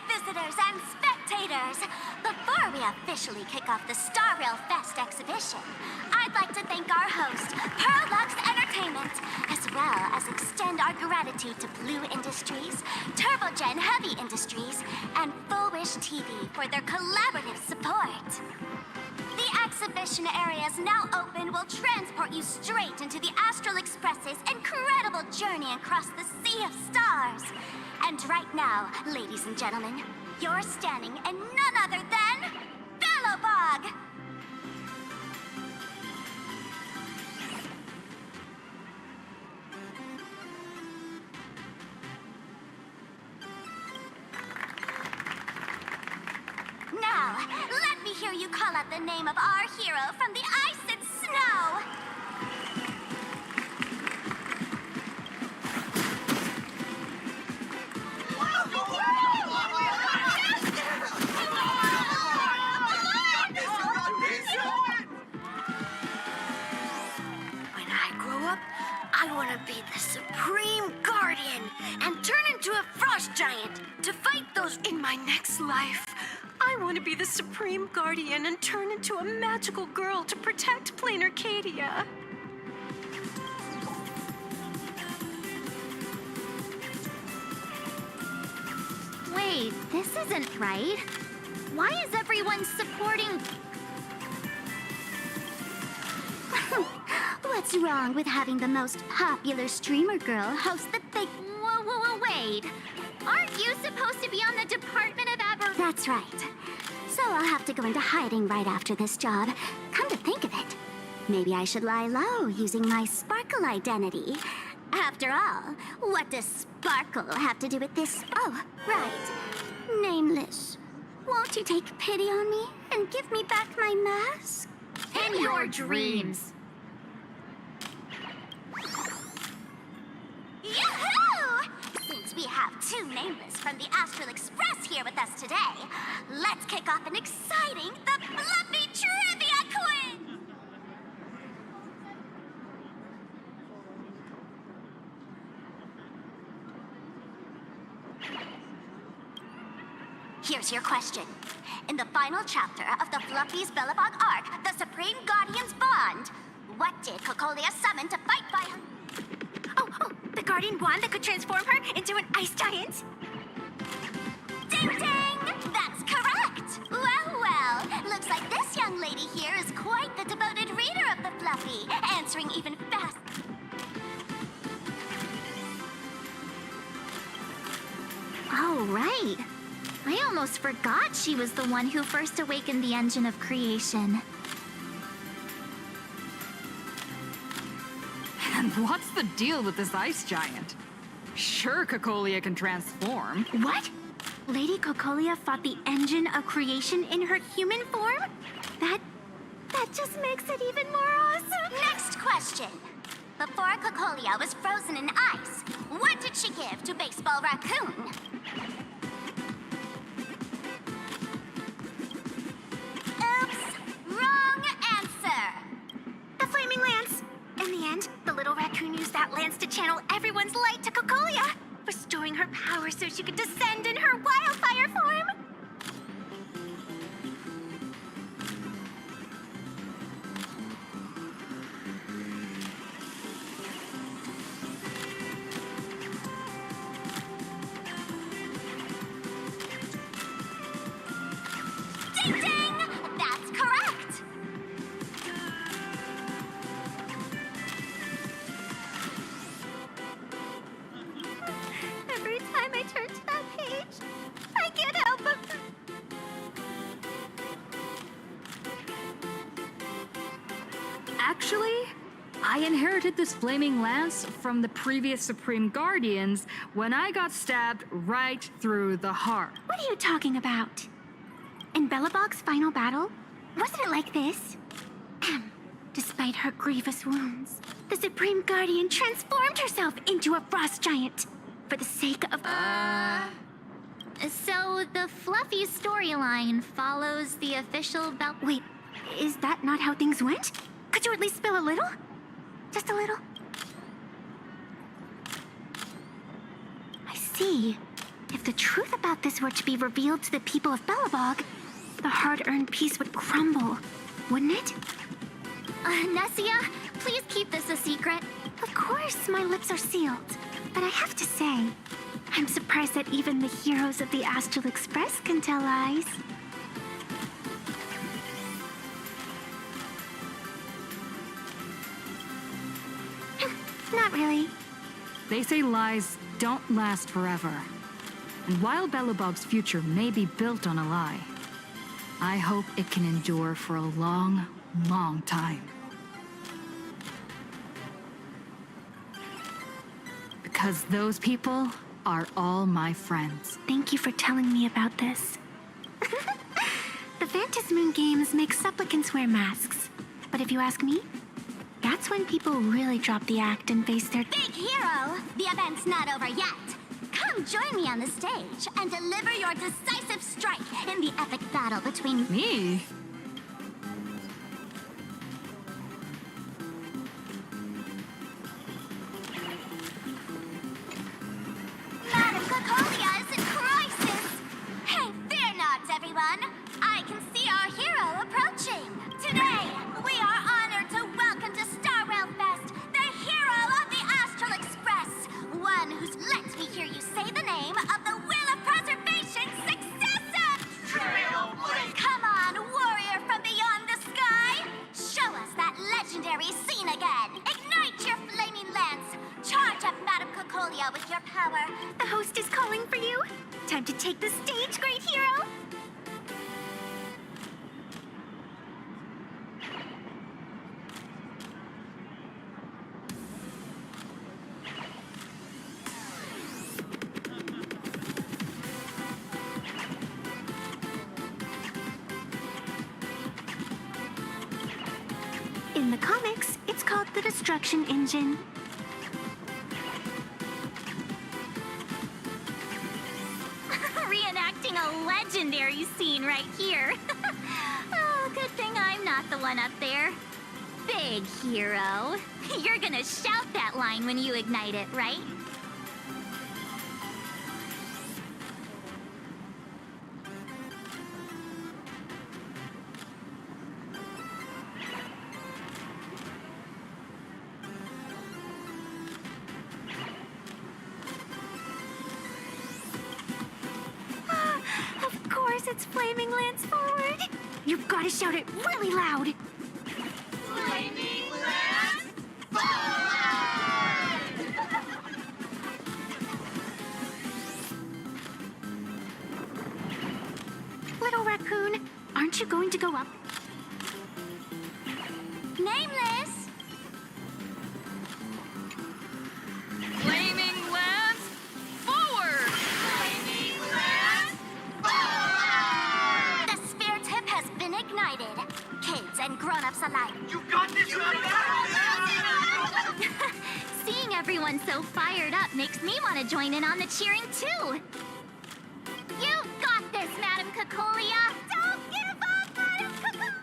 visitors and spectators! Before we officially kick off the Star Rail Fest exhibition, I'd like to thank our host, Pearl Entertainment, as well as extend our gratitude to Blue Industries, TurboGen Heavy Industries, and Full Wish TV for their collaborative support. The exhibition area is now open will transport you straight into the Astral Express's incredible journey across the Sea of Stars. And right now, ladies and gentlemen, you're standing in none other than Bellowbog! Now, let me hear you call out the name of our hero from the ice and snow! When I grow up, I want to be the Supreme Guardian and turn into a frost giant to fight those in my next life. I want to be the Supreme Guardian and turn into a magical girl to protect Plain Arcadia. Wait, this isn't right. Why is everyone supporting... What's wrong with having the most popular streamer girl host the big... Wait. Aren't you supposed to be on the Department of That's right. So I'll have to go into hiding right after this job. Come to think of it, maybe I should lie low using my Sparkle identity. After all, what does Sparkle have to do with this? Oh, right. Nameless. Won't you take pity on me and give me back my mask? In your dreams. Yahoo! Since we have two Nameless from the Astral Express here with us today, let's kick off an exciting The Fluffy Trivia Quiz! Here's your question. In the final chapter of the Fluffy's Bellabog arc, the Supreme Guardian's Bond, what did Cocolia summon to fight by her? Oh, the Guardian wand that could transform her into an ice giant? Ding ding! That's correct! Well, looks like this young lady here is quite the devoted reader of the Fluffy, answering even fast. Oh, right. I almost forgot she was the one who first awakened the engine of creation. And what's the deal with this ice giant? Sure, Cocolia can transform. What? Lady Cocolia fought the engine of creation in her human form? That just makes it even more awesome. Next question. Before Cocolia was frozen in ice, what did she give to Baseball Raccoon? Oops, wrong answer. The Flaming Lance. In the end, the little raccoon used that lance to channel everyone's light to Cocolia, restoring her power so she could descend in her wildfire form. Ding ding! That's correct! Every time I turn to that page, I can't help but... Actually, I inherited this flaming lance from the previous Supreme Guardians when I got stabbed right through the heart. What are you talking about? In Bellabog's final battle, wasn't it like this? Despite her grievous wounds, the Supreme Guardian transformed herself into a frost giant for the sake of... So the Fluffy storyline follows the official Wait, is that not how things went? Could you at least spill a little? Just a little? I see. If the truth about this were to be revealed to the people of Bellabog, the hard-earned peace would crumble, wouldn't it? Nessia, please keep this a secret. Of course, my lips are sealed. But I have to say, I'm surprised that even the heroes of the Astral Express can tell lies. Not really. They say lies don't last forever. And while Bellabog's future may be built on a lie, I hope it can endure for a long, long time. Because those people are all my friends. Thank you for telling me about this. The Phantasmoon games make supplicants wear masks. But if you ask me, that's when people really drop the act and face their... Big hero! The event's not over yet. Come join me on the stage and deliver your decisive strike in the epic battle between... Me? Madam Cocolia is in crisis! Hey, fear not, everyone! I can see our hero approaching! Today, we are honored to welcome to Starwell Fest the hero of the Astral Express! One who's let me hear you say the name of the Will of Preservation's successor! Trailblaze! The host is calling for you. Time to take the stage, great hero. In the comics, it's called the Destruction Engine. Reenacting a legendary scene right here. Oh, good thing I'm not the one up there. Big hero. You're gonna shout that line when you ignite it, right? Of course, it's Flaming Lance Forward. You've got to shout it really loud. Flaming Lance Forward! Little raccoon, aren't you going to go up? Nameless! Flaming Lance Forward! Flaming Lance Forward! The spare tip has been ignited. Kids and grown-ups alike. You got this, Seeing everyone so fired up makes me want to join in on the cheering too. You've got this, Madam Cacolia. Don't give up, Madam Cacolia.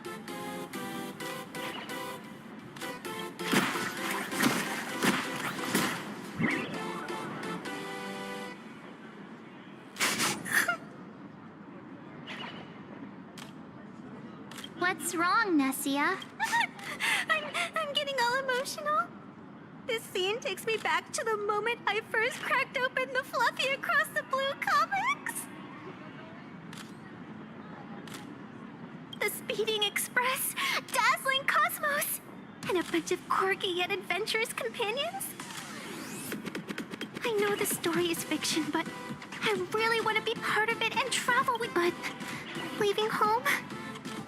What's wrong, Nessia? I'm getting all emotional. This scene takes me back to the moment I first cracked open the Fluffy Across the Blue comics. The Speeding Express, Dazzling Cosmos, and a bunch of quirky yet adventurous companions. I know the story is fiction, but I really want to be part of it and travel with. But leaving home,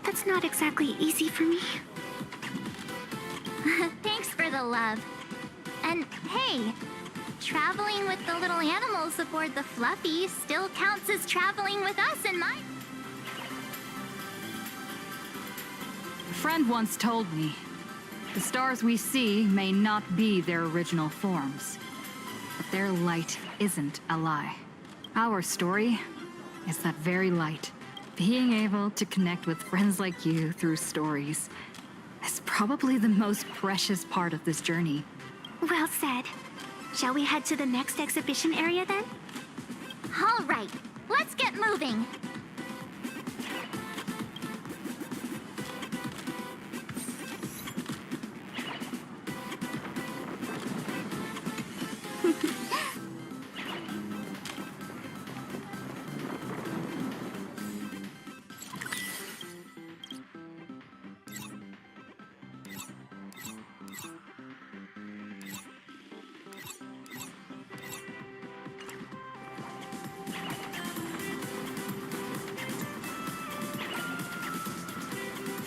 that's not exactly easy for me. Thanks for the love. And hey, traveling with the little animals aboard the Fluffy still counts as traveling with us in my... A friend once told me, the stars we see may not be their original forms, but their light isn't a lie. Our story is that very light. Being able to connect with friends like you through stories is probably the most precious part of this journey. Well said. Shall we head to the next exhibition area then? All right, let's get moving.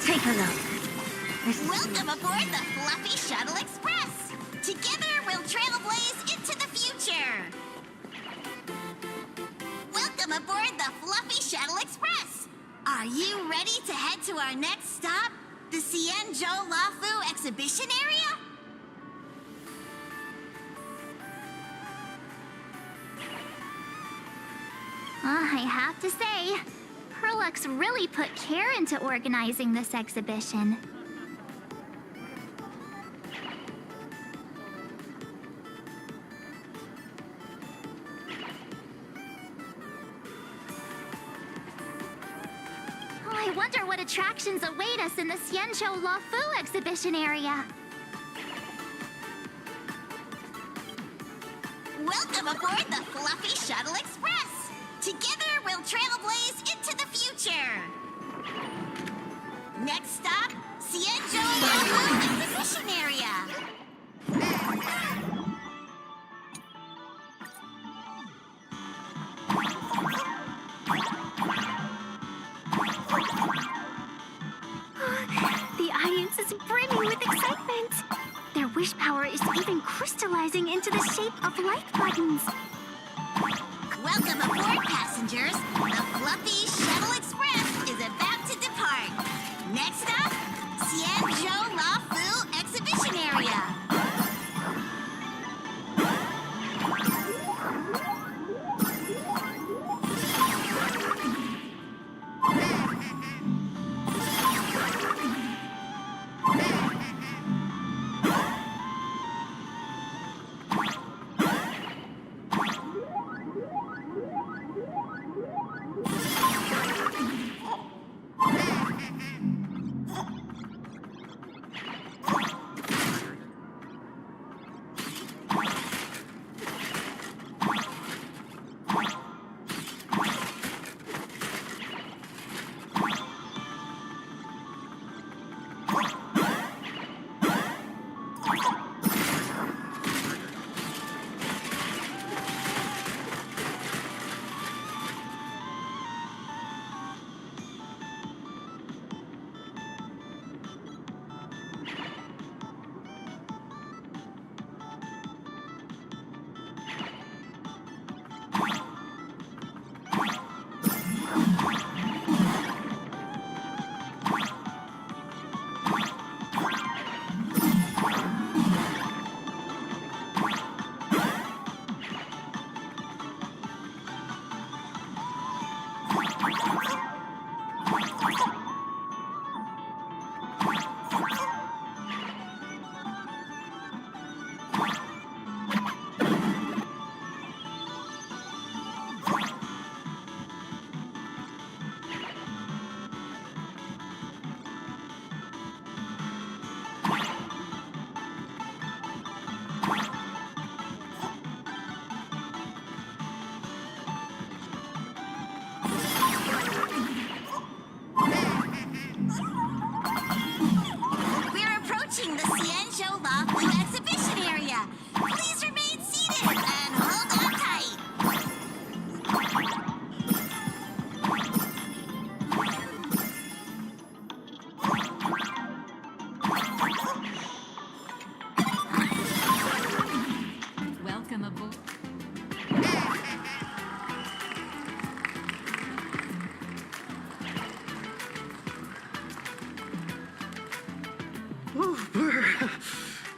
Take a look. Welcome aboard the Fluffy Shuttle Express. Together, we'll trailblaze into the future. Welcome aboard the Fluffy Shuttle Express. Are you ready to head to our next stop, the Cienjo Lafu exhibition area? I have to say, Herlux really put care into organizing this exhibition. Oh, I wonder what attractions await us in the Cienjo Lafu exhibition area. Welcome aboard the Fluffy Shuttle Express. Together, we'll trailblaze into the future. Next stop, Cienjo Lafu exhibition area. is even crystallizing into the shape of light buttons. Welcome aboard, passengers. The Fluffy Shuttle Express is about to depart. Next up, Xianzhou La Fu Exhibition Area.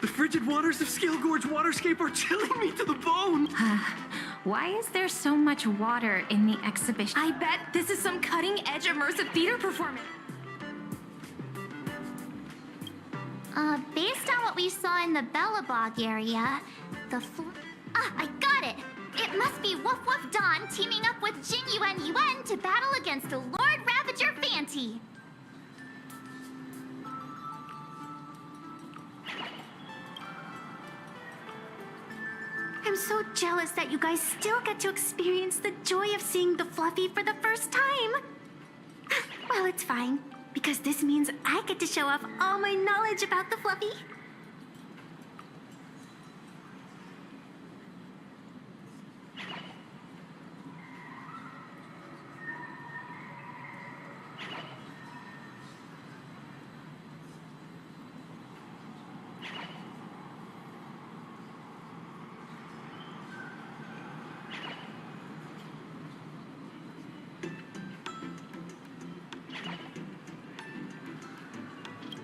The frigid waters of Scale Gorge Waterscape are chilling me to the bone. Why is there so much water in the exhibition? I bet this is some cutting-edge immersive theater performance. Based on what we saw in the Bellabog area, I got it! It must be Woof Woof Dawn teaming up with Jing Yuan Yuan to battle against the Lord Ravager Fanti. I'm so jealous that you guys still get to experience the joy of seeing the Fluffy for the first time. Well, it's fine, because this means I get to show off all my knowledge about the Fluffy.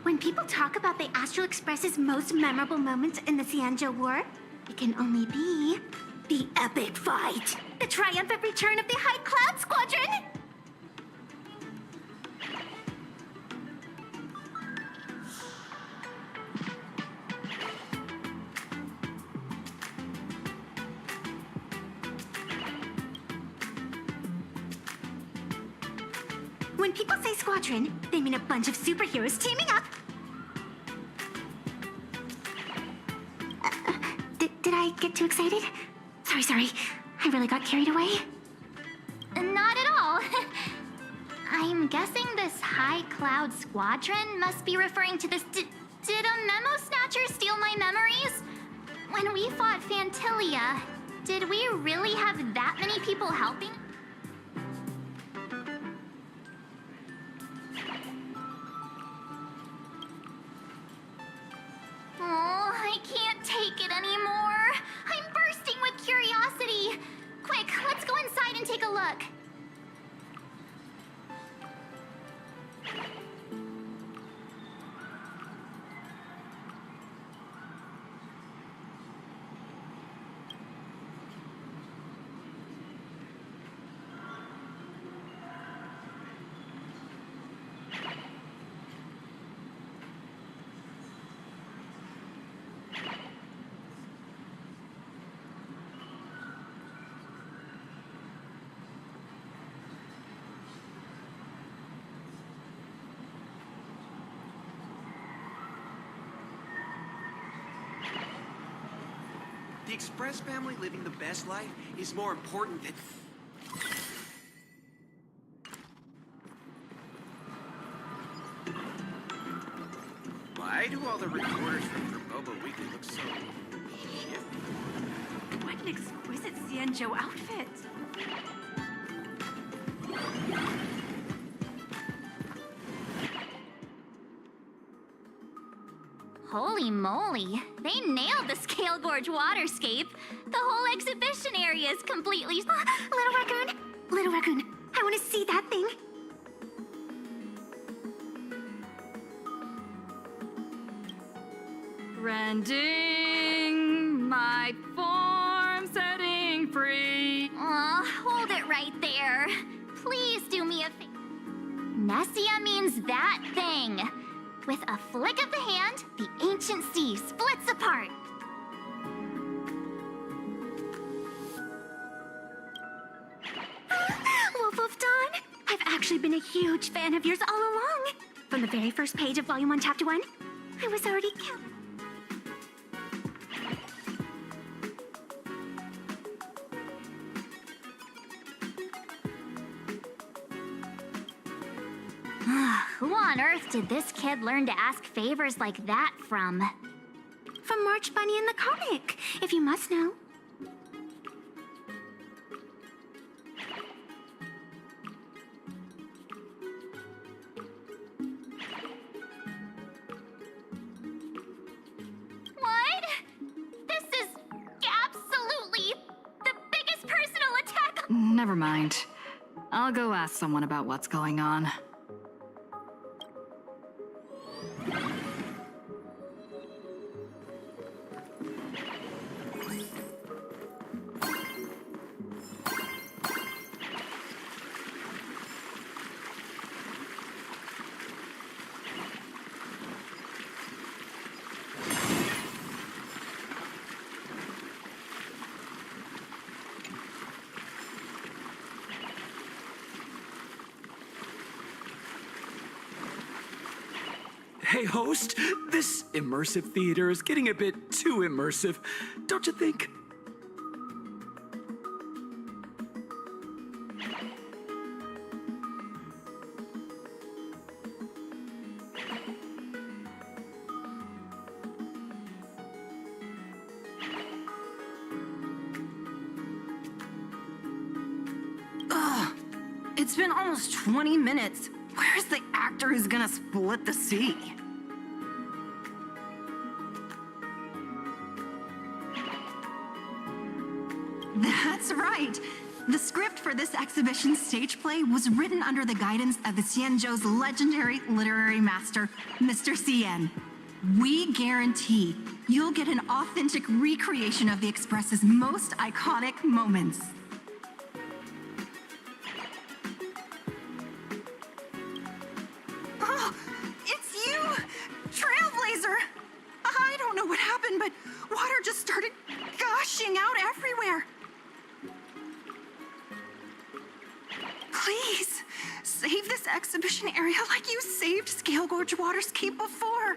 When people talk about the Astral Express's most memorable moments in the Xianzhou War, it can only be the epic fight, the triumphant return of the High Cloud Squadron. When people say squadron, they mean a bunch of superheroes teaming up. Did I get too excited? Sorry. I really got carried away. Not at all. I'm guessing this High Cloud Squadron must be referring to this. Did a memo snatcher steal my memories? When we fought Fantilia, did we really have that many people helping? Oh, I can't take and take a look. The Express family living the best life is more important than... Why do all the reporters from Boba Weekly look so shifty? What an exquisite Cienjo outfit. Holy moly, they nailed the Scale Gorge waterscape. The whole exhibition area is completely... Little Raccoon, I want to see that thing. Rending my form, setting free. Aw, hold it right there. Please do me a favor. Nessia means that thing. With a flick of the hand, the ancient sea splits apart. Wolf of Dawn, I've actually been a huge fan of yours all along. From the very first page of Volume 1, Chapter 1, I was already Who on earth did this kid learn to ask favors like that from? From March Bunny in the comic, if you must know. What? This is absolutely the biggest personal attack. Never mind. I'll go ask someone about what's going on. Hey, host, this immersive theater is getting a bit too immersive, don't you think? Ugh, it's been almost 20 minutes. Where's the actor who's gonna split the sea? That's right. The script for this exhibition stage play was written under the guidance of the Cienjo's legendary literary master, Mr. Cien. We guarantee you'll get an authentic recreation of the Express's most iconic moments. Oh, it's you! Trailblazer! I don't know what happened, but water just started gushing out everywhere. Please, save this exhibition area like you saved Scale Gorge Waterscape before.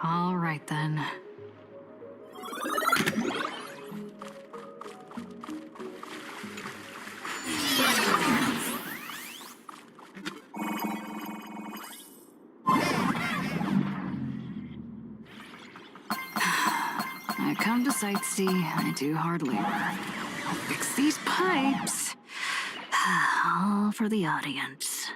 All right then. I come to sightsee, I do hard labor. I'll fix these pipes. All for the audience.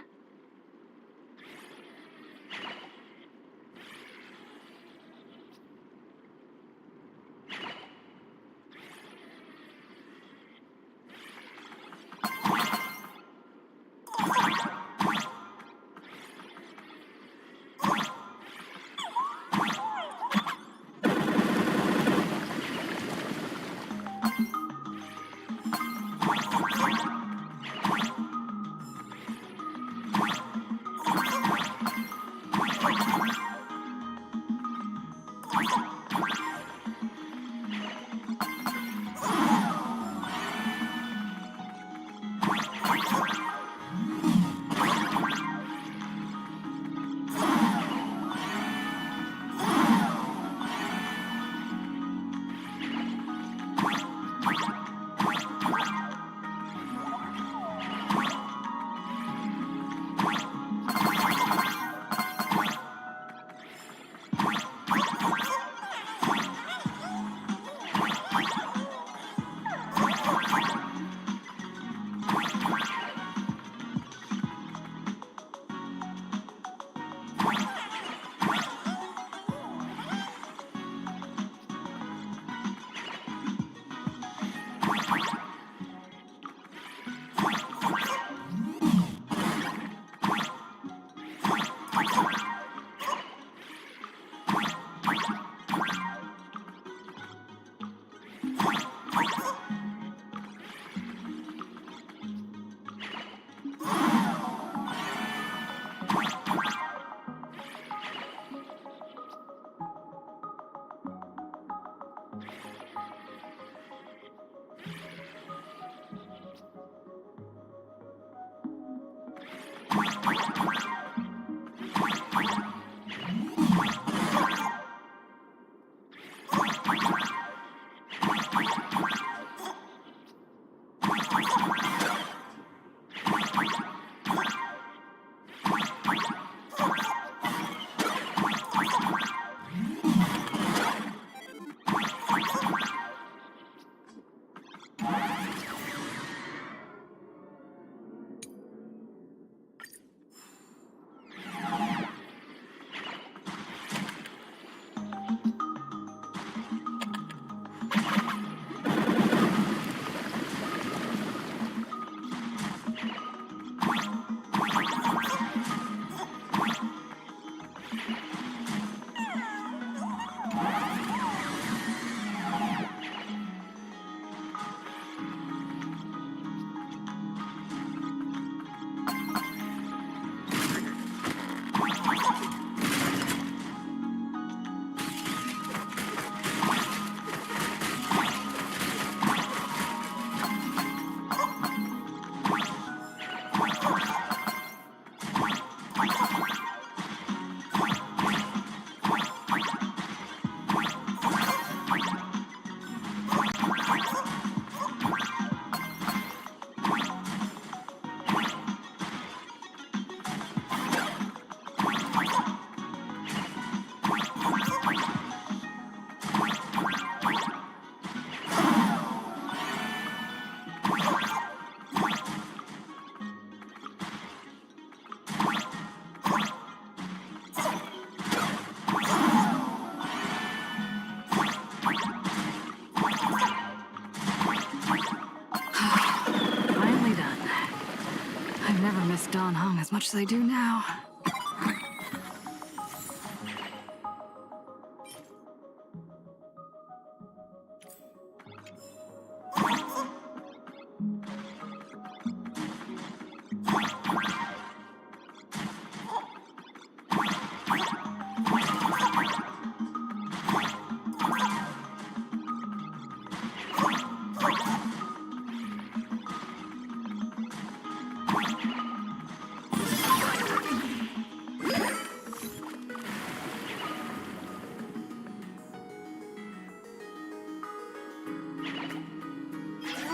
miss Don Hung as much as I do now.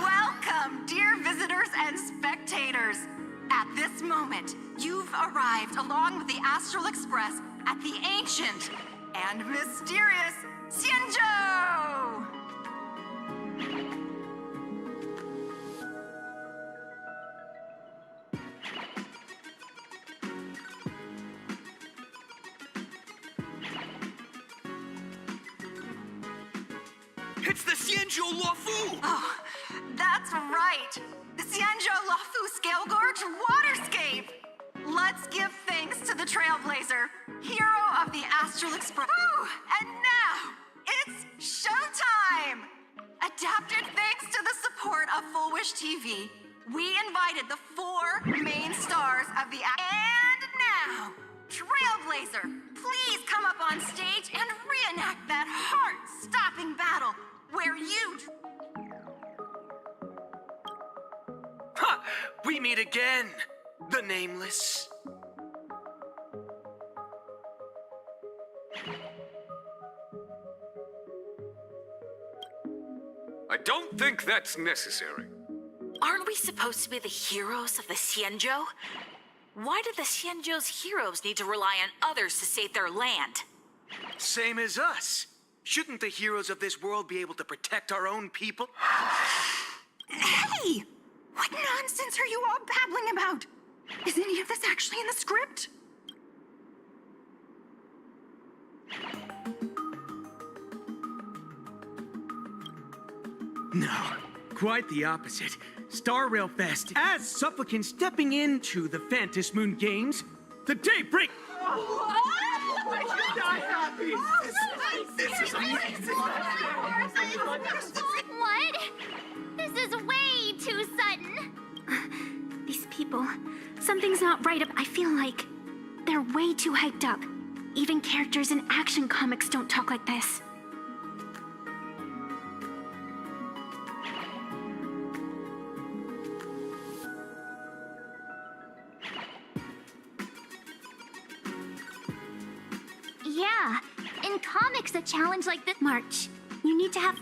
Welcome, dear visitors and spectators. At this moment, you've arrived along with the Astral Express at the ancient and mysterious Xianzhou! It's the Xianzhou Luofu! Oh, that's right. The Xianzhou Luofu Scale Gorge Waterscape. Let's give thanks to the Trailblazer, hero of the Astral Express. Whew, and now, it's showtime! Adapted thanks to the support of Full Wish TV, we invited the 4 main stars of the And now, Trailblazer, please come up on stage and reenact that heart-stopping battle where you... Ha! We meet again, the Nameless. I don't think that's necessary. Aren't we supposed to be the heroes of the Xianzhou? Why do the Xianzhou's heroes need to rely on others to save their land? Same as us. Shouldn't the heroes of this world be able to protect our own people? Hey! What nonsense are you all babbling about? Is any of this actually in the script? No, quite the opposite. Star Rail Fest, as supplicants stepping into the Phantom Moon Games, the Daybreak... This is amazing! What? This is way too sudden. These people, something's not right. I feel like they're way too hyped up. Even characters in action comics don't talk like this. Yeah, in comics, a challenge like this, March, you need to have...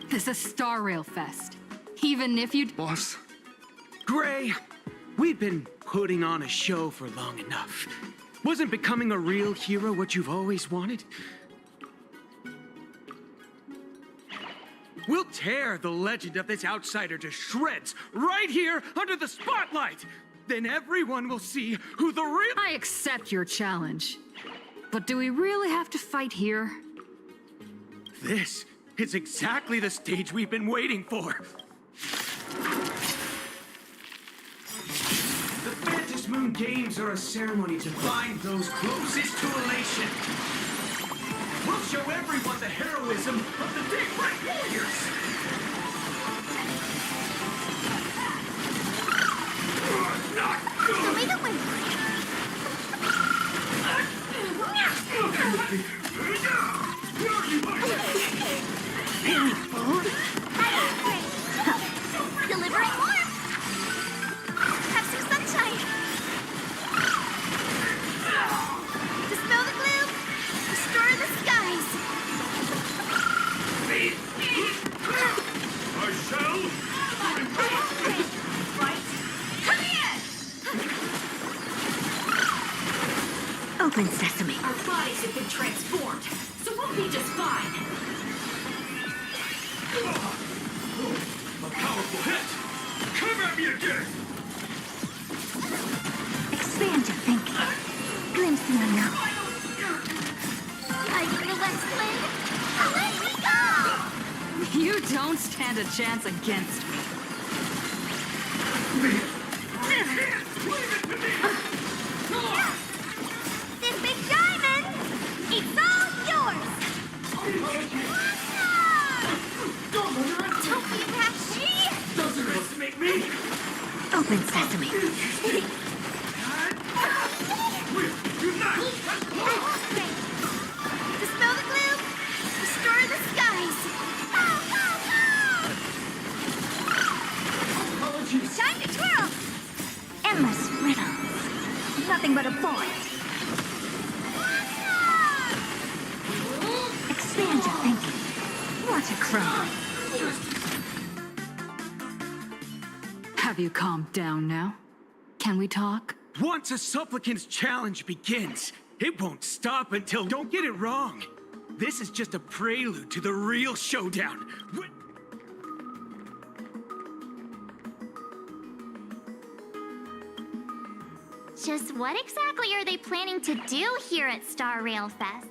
This is Star Rail Fest. Even if you'd... Boss? Gray, we've been putting on a show for long enough. Wasn't becoming a real hero what you've always wanted? We'll tear the legend of this outsider to shreds right here under the spotlight! Then everyone will see who the real— I accept your challenge. But do we really have to fight here? This is exactly the stage we've been waiting for. The Phantom Moon Games are a ceremony to bind those closest to elation. We'll show everyone the heroism of the Daybreak Warriors! Show me the win. Delivering warmth. Have some sunshine. Dispel the gloom. Restore the skies. I shall. Open sesame. Our bodies have been transformed, so we'll be just fine. A powerful hit! Come at me again! Expand your thinking. Glimpse the unknown. I feel less Let me go! You don't stand a chance against me. This big diamond, it's all yours! Don't be rash! Doesn't underestimate me! Open sesame. Dispel the gloom, restore the skies. Time to twirl! Endless riddles. Nothing but a point. Expand your thinking. What a crime. Have you calmed down now? Can we talk? Once a supplicant's challenge begins, it won't stop until— Don't get it wrong. This is just a prelude to the real showdown. Just what exactly are they planning to do here at Star Rail Fest?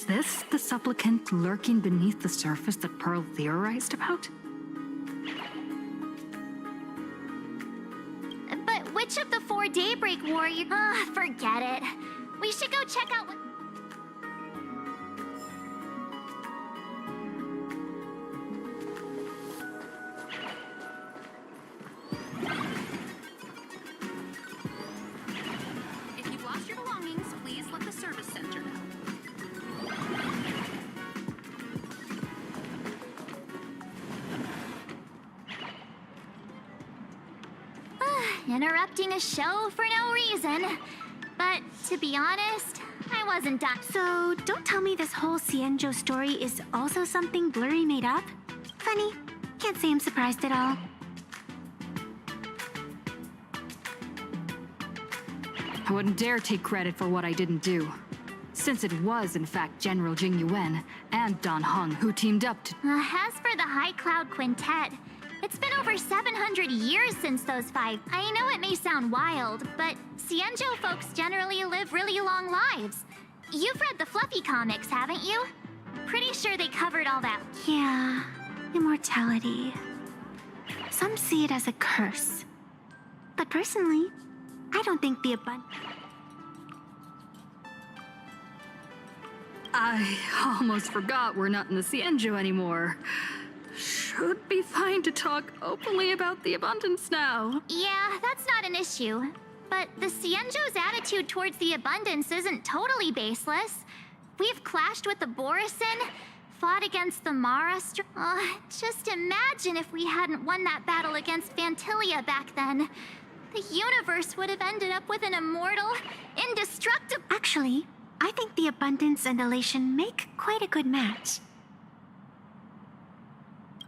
this the supplicant lurking beneath the surface that Pearl theorized about? But which of the 4 Daybreak Warriors? Forget it. We should go check out what... If you've lost your belongings, please let the service center know. Interrupting a show for no reason. But to be honest, I wasn't done. So, don't tell me this whole Cienjo story is also something Blurry made up? Funny. Can't say I'm surprised at all. I wouldn't dare take credit for what I didn't do, since it was, in fact, General Jing Yuan and Dan Heng who teamed up to... As for the High Cloud Quintet, it's been over 700 years since those 5. I know it may sound wild, but Cienjo folks generally live really long lives. You've read the Fluffy comics, haven't you? Pretty sure they covered all that. Yeah, immortality. Some see it as a curse. But personally, I don't think the I almost forgot we're not in the Cienjo anymore. Should be fine to talk openly about the abundance now. Yeah, that's not an issue. But the Cienjo's attitude towards the abundance isn't totally baseless. We've clashed with the Borisin, fought against the Mara. Just imagine if we hadn't won that battle against Fantilia back then. The universe would have ended up with an immortal, indestructible... Actually, I think the abundance and elation make quite a good match.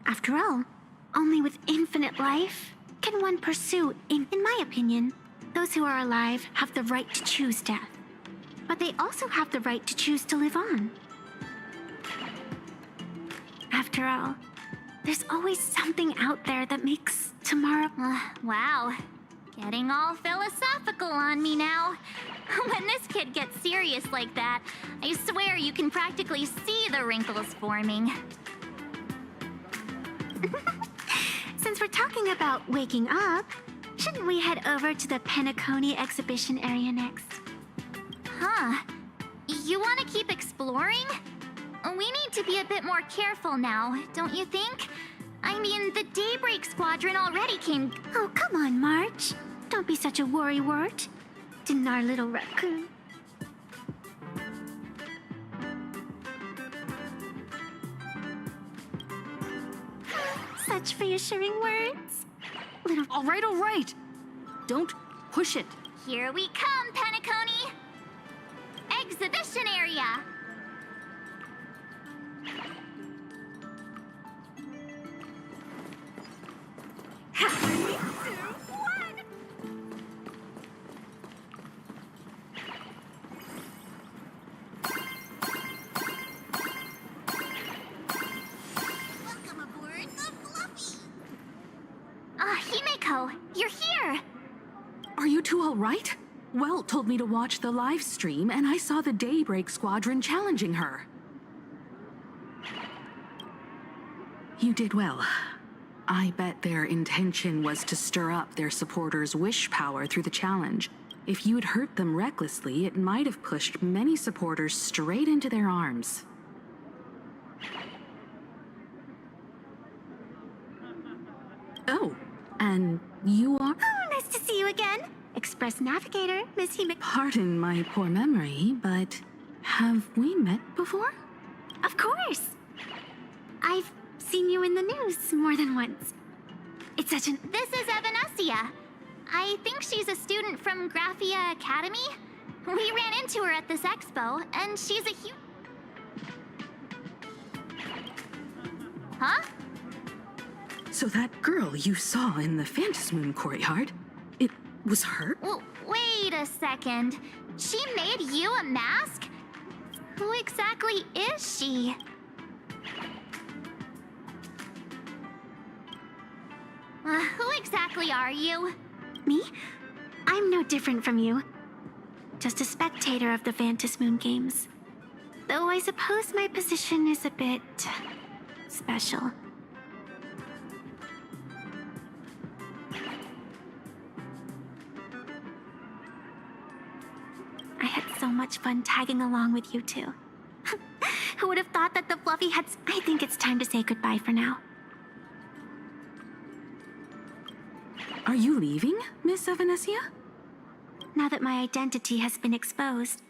After all, only with infinite life can one pursue, in my opinion, those who are alive have the right to choose death. But they also have the right to choose to live on. After all, there's always something out there that makes tomorrow... Wow. Getting all philosophical on me now. When this kid gets serious like that, I swear you can practically see the wrinkles forming. Since we're talking about waking up, shouldn't we head over to the Penacony exhibition area next? Huh. You want to keep exploring? We need to be a bit more careful now, don't you think? I mean, the Daybreak Squadron already came... Oh, come on, March. Don't be such a worrywart. Didn't our little raccoon... Such reassuring words. Little... All right. Don't push it. Here we come, Penacony! Exhibition area! Himeko, you're here! Are you two all right? Welt told me to watch the live stream, and I saw the Daybreak Squadron challenging her. You did well. I bet their intention was to stir up their supporters' wish power through the challenge. If you'd hurt them recklessly, it might have pushed many supporters straight into their arms. Oh, and you are... Oh, nice to see you again. Express Navigator, Miss Himeko. Pardon my poor memory, but have we met before? Of course. I've seen you in the news more than once. It's such an... This is Evanesia. I think she's a student from Graphia Academy. We ran into her at this expo, and she's a Huh? So that girl you saw in the Phantasmoon courtyard, it was her? Well, wait a second. She made you a mask? Who exactly is she? Who exactly are you? Me? I'm no different from you. Just a spectator of the Phantasmoon games. Though I suppose my position is a bit special. I had so much fun tagging along with you two. Who would have thought that the fluffy heads... I think it's time to say goodbye for now. Are you leaving, Miss Evanesia? Now that my identity has been exposed,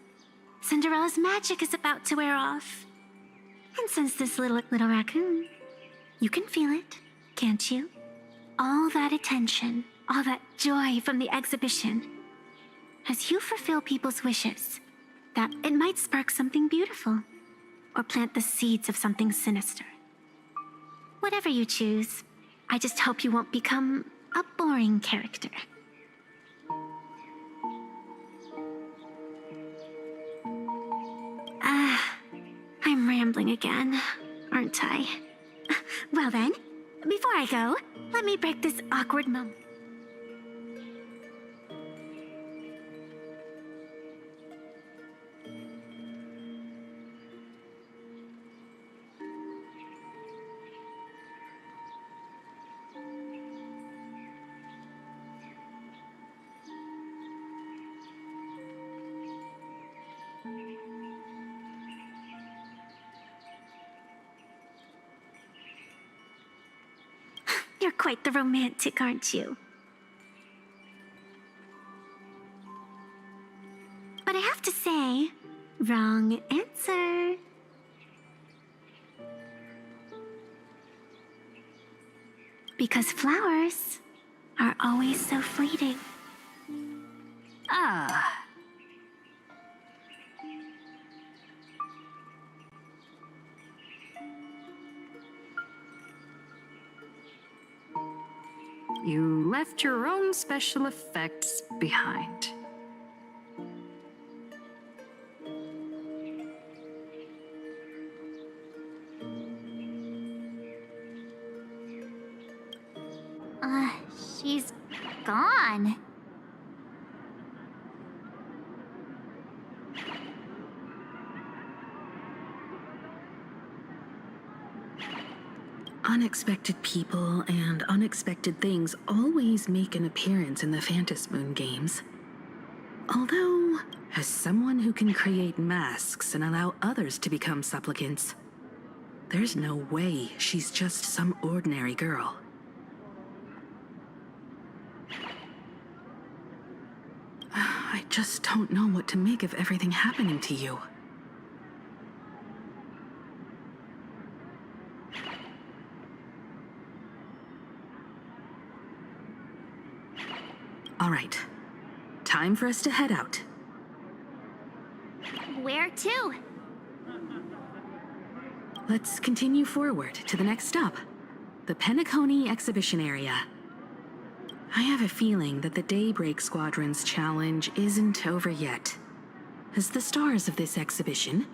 Cinderella's magic is about to wear off. And since this little raccoon, you can feel it, can't you? All that attention, all that joy from the exhibition. As you fulfill people's wishes, that it might spark something beautiful, or plant the seeds of something sinister. Whatever you choose, I just hope you won't become a boring character. I'm rambling again, aren't I? Well then, before I go, let me break this awkward moment. You're quite the romantic, aren't you? But I have to say, wrong answer. Because flowers are always so fleeting. Ah. You left your own special effects behind. She's gone. Unexpected people and unexpected things always make an appearance in the Phantasmoon games. Although, as someone who can create masks and allow others to become supplicants, there's no way she's just some ordinary girl. I just don't know what to make of everything happening to you. All right, time for us to head out. Where to? Let's continue forward to the next stop, the Penacony exhibition area. I have a feeling that the Daybreak Squadron's challenge isn't over yet. As the stars of this exhibition,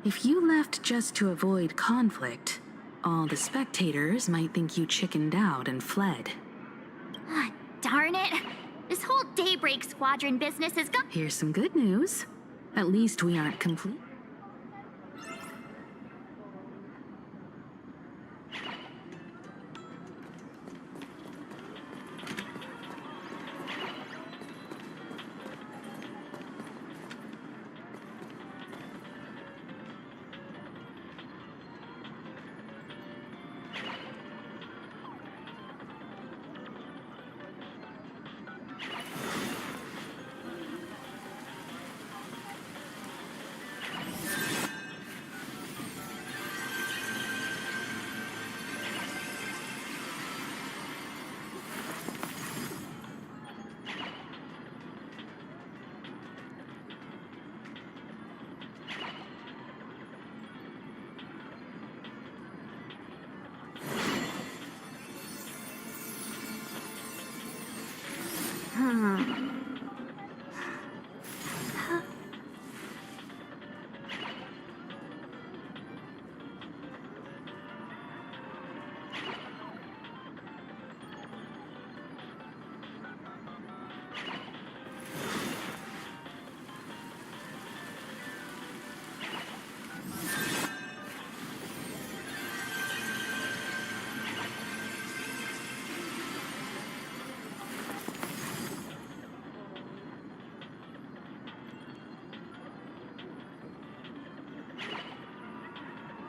if you left just to avoid conflict, all the spectators might think you chickened out and fled. Darn it! This whole Daybreak Squadron business is Here's some good news. At least we aren't complete.